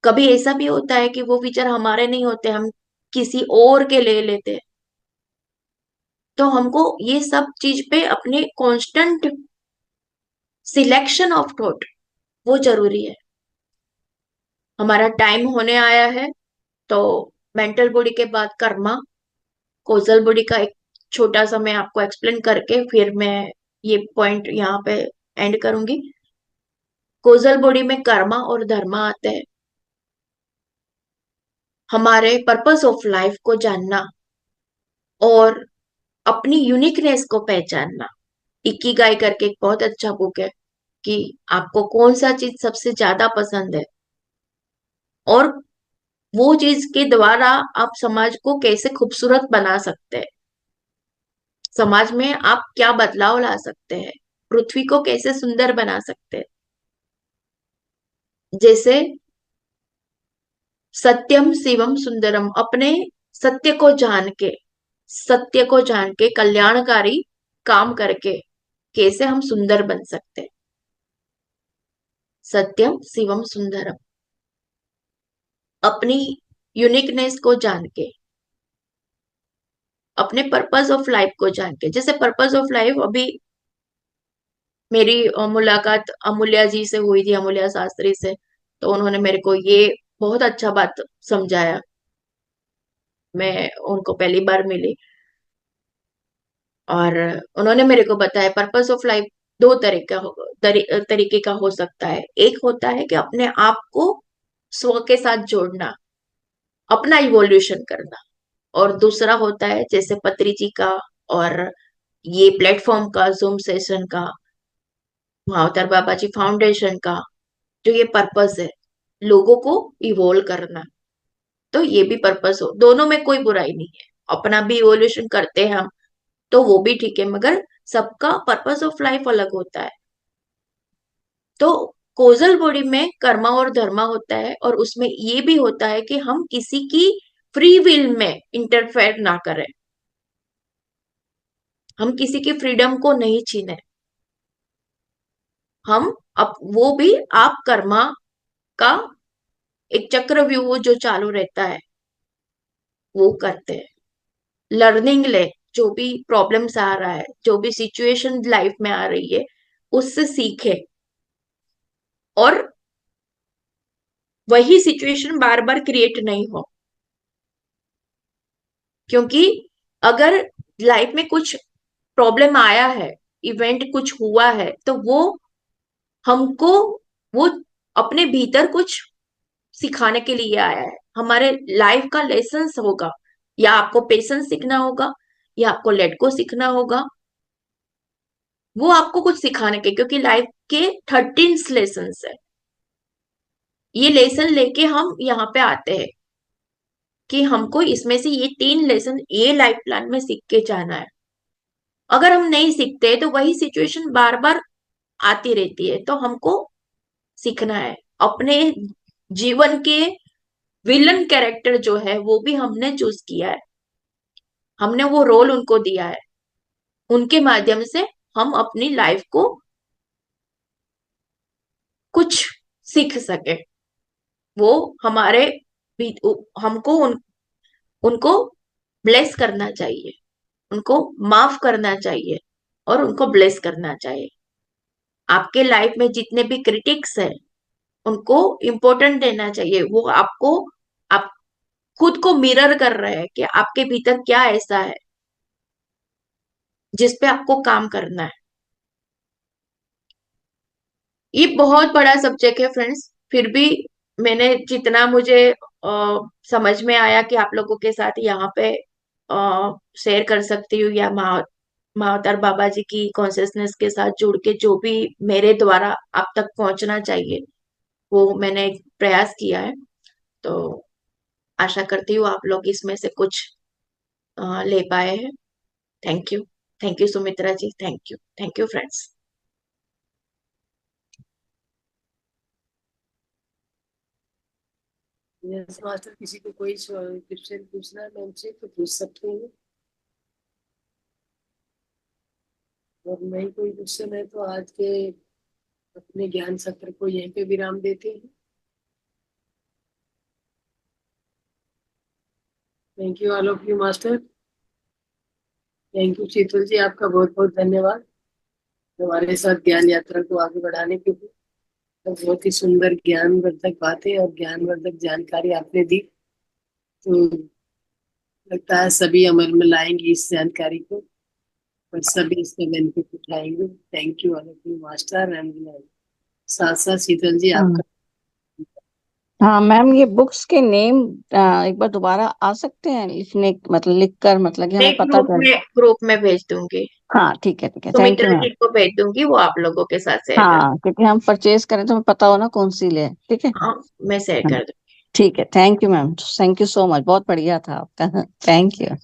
[SPEAKER 2] कभी ऐसा भी होता है कि वो विचार हमारे नहीं होते, हम किसी और के ले लेते हैं। तो हमको ये सब चीज पे अपने कांस्टेंट सिलेक्शन ऑफ थॉट वो जरूरी है। हमारा टाइम होने आया है, तो मेंटल बॉडी के बाद कर्मा, कोजल बॉडी का एक छोटा सा मैं आपको एक्सप्लेन करके फिर मैं ये पॉइंट यहाँ पे एंड करूंगी। कोजल बॉडी में कर्मा और धर्मा आते हैं। हमारे पर्पस ऑफ लाइफ को जानना और अपनी यूनिकनेस को पहचानना। इकिगाई करके एक बहुत अच्छा बुक है कि आपको कौन सा चीज सबसे ज्यादा पसंद है, और वो चीज के द्वारा आप समाज को कैसे खूबसूरत बना सकते हैं, समाज में आप क्या बदलाव ला सकते हैं, पृथ्वी को कैसे सुंदर बना सकते हैं। जैसे सत्यम शिवम सुंदरम, अपने सत्य को जान के, सत्य को जान के कल्याणकारी काम करके कैसे हम सुंदर बन सकते हैं। सत्यम शिवम सुंदरम, अपनी यूनिकनेस को जान के, अपने पर्पस ऑफ लाइफ को जान के। जैसे पर्पस ऑफ लाइफ, अभी मेरी मुलाकात अमूल्या जी से हुई थी, अमूल्या शास्त्री से। तो उन्होंने मेरे को ये बहुत अच्छा बात समझाया। मैं उनको पहली बार मिली और उन्होंने मेरे को बताया पर्पस ऑफ लाइफ दो तरीके का हो सकता है। एक होता है कि अपने आप को स्व के साथ जोड़ना, अपना इवोल्यूशन करना। और दूसरा होता है जैसे पत्री जी का और ये प्लेटफॉर्म का, जूम सेशन का, महाअवतार बाबा जी फाउंडेशन का, जो ये पर्पस है, लोगों को इवोल्व करना। तो ये भी पर्पस हो, दोनों में कोई बुराई नहीं है। अपना भी इवोल्यूशन करते हैं हम, तो वो भी ठीक है, मगर सबका पर्पस ऑफ लाइफ अलग होता है। तो कोजल बॉडी में कर्मा और धर्मा होता है, और उसमें ये भी होता है कि हम किसी की फ्री विल में इंटरफेयर ना करें, हम किसी की फ्रीडम को नहीं छीने। हम अब वो भी आप कर्मा का एक चक्रव्यूह जो चालू रहता है वो करते हैं। लर्निंग ले, जो भी प्रॉब्लम्स आ रहा है, जो भी सिचुएशन लाइफ में आ रही है, उससे सीखे, और वही सिचुएशन बार बार क्रिएट नहीं हो। क्योंकि अगर लाइफ में कुछ प्रॉब्लम आया है, इवेंट कुछ हुआ है, तो वो हमको, वो अपने भीतर कुछ सिखाने के लिए आया है, हमारे लाइफ का लेसन होगा। या आपको पेशेंस सीखना होगा, या आपको लेट गो सीखना होगा, वो आपको कुछ सिखाने के, क्योंकि लाइफ के 13 लेसन है। ये लेसन लेके हम यहाँ पे आते हैं कि हमको इसमें से ये 3 लेसन ये लाइफ प्लान में सीख के जाना है। अगर हम नहीं सीखते तो वही सिचुएशन बार बार आती रहती है। तो हमको सीखना है। अपने जीवन के विलन कैरेक्टर जो है वो भी हमने चूज किया है, हमने वो रोल उनको दिया है। उनके माध्यम से हम अपनी लाइफ को कुछ सीख सके। वो हमारे हमको उनको ब्लेस करना चाहिए, उनको माफ करना चाहिए और उनको ब्लेस करना चाहिए। आपके लाइफ में जितने भी क्रिटिक्स हैं उनको इम्पोर्टेंट देना चाहिए। वो आपको, आप खुद को मिरर कर रहे हैं कि आपके भीतर क्या ऐसा है जिस पे आपको काम करना है। ये बहुत बड़ा सब्जेक्ट है फ्रेंड्स, फिर भी मैंने जितना मुझे समझ में आया कि आप लोगों के साथ यहाँ पे शेयर कर सकती हूँ, या मावतार बाबा जी की कॉन्शियसनेस के साथ जुड़ के जो भी मेरे द्वारा आप तक पहुंचना चाहिए वो मैंने प्रयास किया है। तो आशा करती हूँ आप लोग इसमें से कुछ ले पाए हैं। Thank you. Thank you Sumitra ji, thank you friends.
[SPEAKER 1] Yes master, किसी को कोई क्वेश्चन पूछना है मैम से तो पूछ सकते हैं, और नहीं कोई क्वेश्चन है तो आज के अपने ज्ञान सत्र को यहीं पे विराम देते हैं। Thank you all of you master. Thank you Sheetal ji, आपका बहुत बहुत धन्यवाद हमारे साथ ज्ञान यात्रा को आगे बढ़ाने के लिए। तो बहुत ही सुंदर ज्ञानवर्धक बातें और ज्ञानवर्धक जानकारी आपने दी। तो लगता है सभी अमल में लाएंगे इस जानकारी को, और सभी इसका बेनिफिट उठाएंगे। Thank you all of you master and साथ साथ शीतल जी
[SPEAKER 3] हाँ
[SPEAKER 1] आपका।
[SPEAKER 3] हाँ मैम, ये बुक्स के नेम एक बार दोबारा आ सकते हैं लिखने, मतलब लिख कर, मतलब कि
[SPEAKER 2] मैं
[SPEAKER 3] हमें पता चले।
[SPEAKER 2] ग्रुप में भेज दूंगी।
[SPEAKER 3] हाँ ठीक है, ठीक है, थैंक यू
[SPEAKER 2] सुमित्रा
[SPEAKER 3] मैम।
[SPEAKER 2] जी को भेज दूंगी, वो आप लोगों के साथ शेयर कर।
[SPEAKER 3] हाँ, क्योंकि हम परचेज करें तो हमें पता हो ना कौन सी ले, ठीक है।
[SPEAKER 2] हाँ, मैं शेयर
[SPEAKER 3] हाँ,
[SPEAKER 2] कर दूंगी।
[SPEAKER 3] ठीक है, thank you ma'am, thank you so much, बहुत बढ़िया था आपका थैंक यू।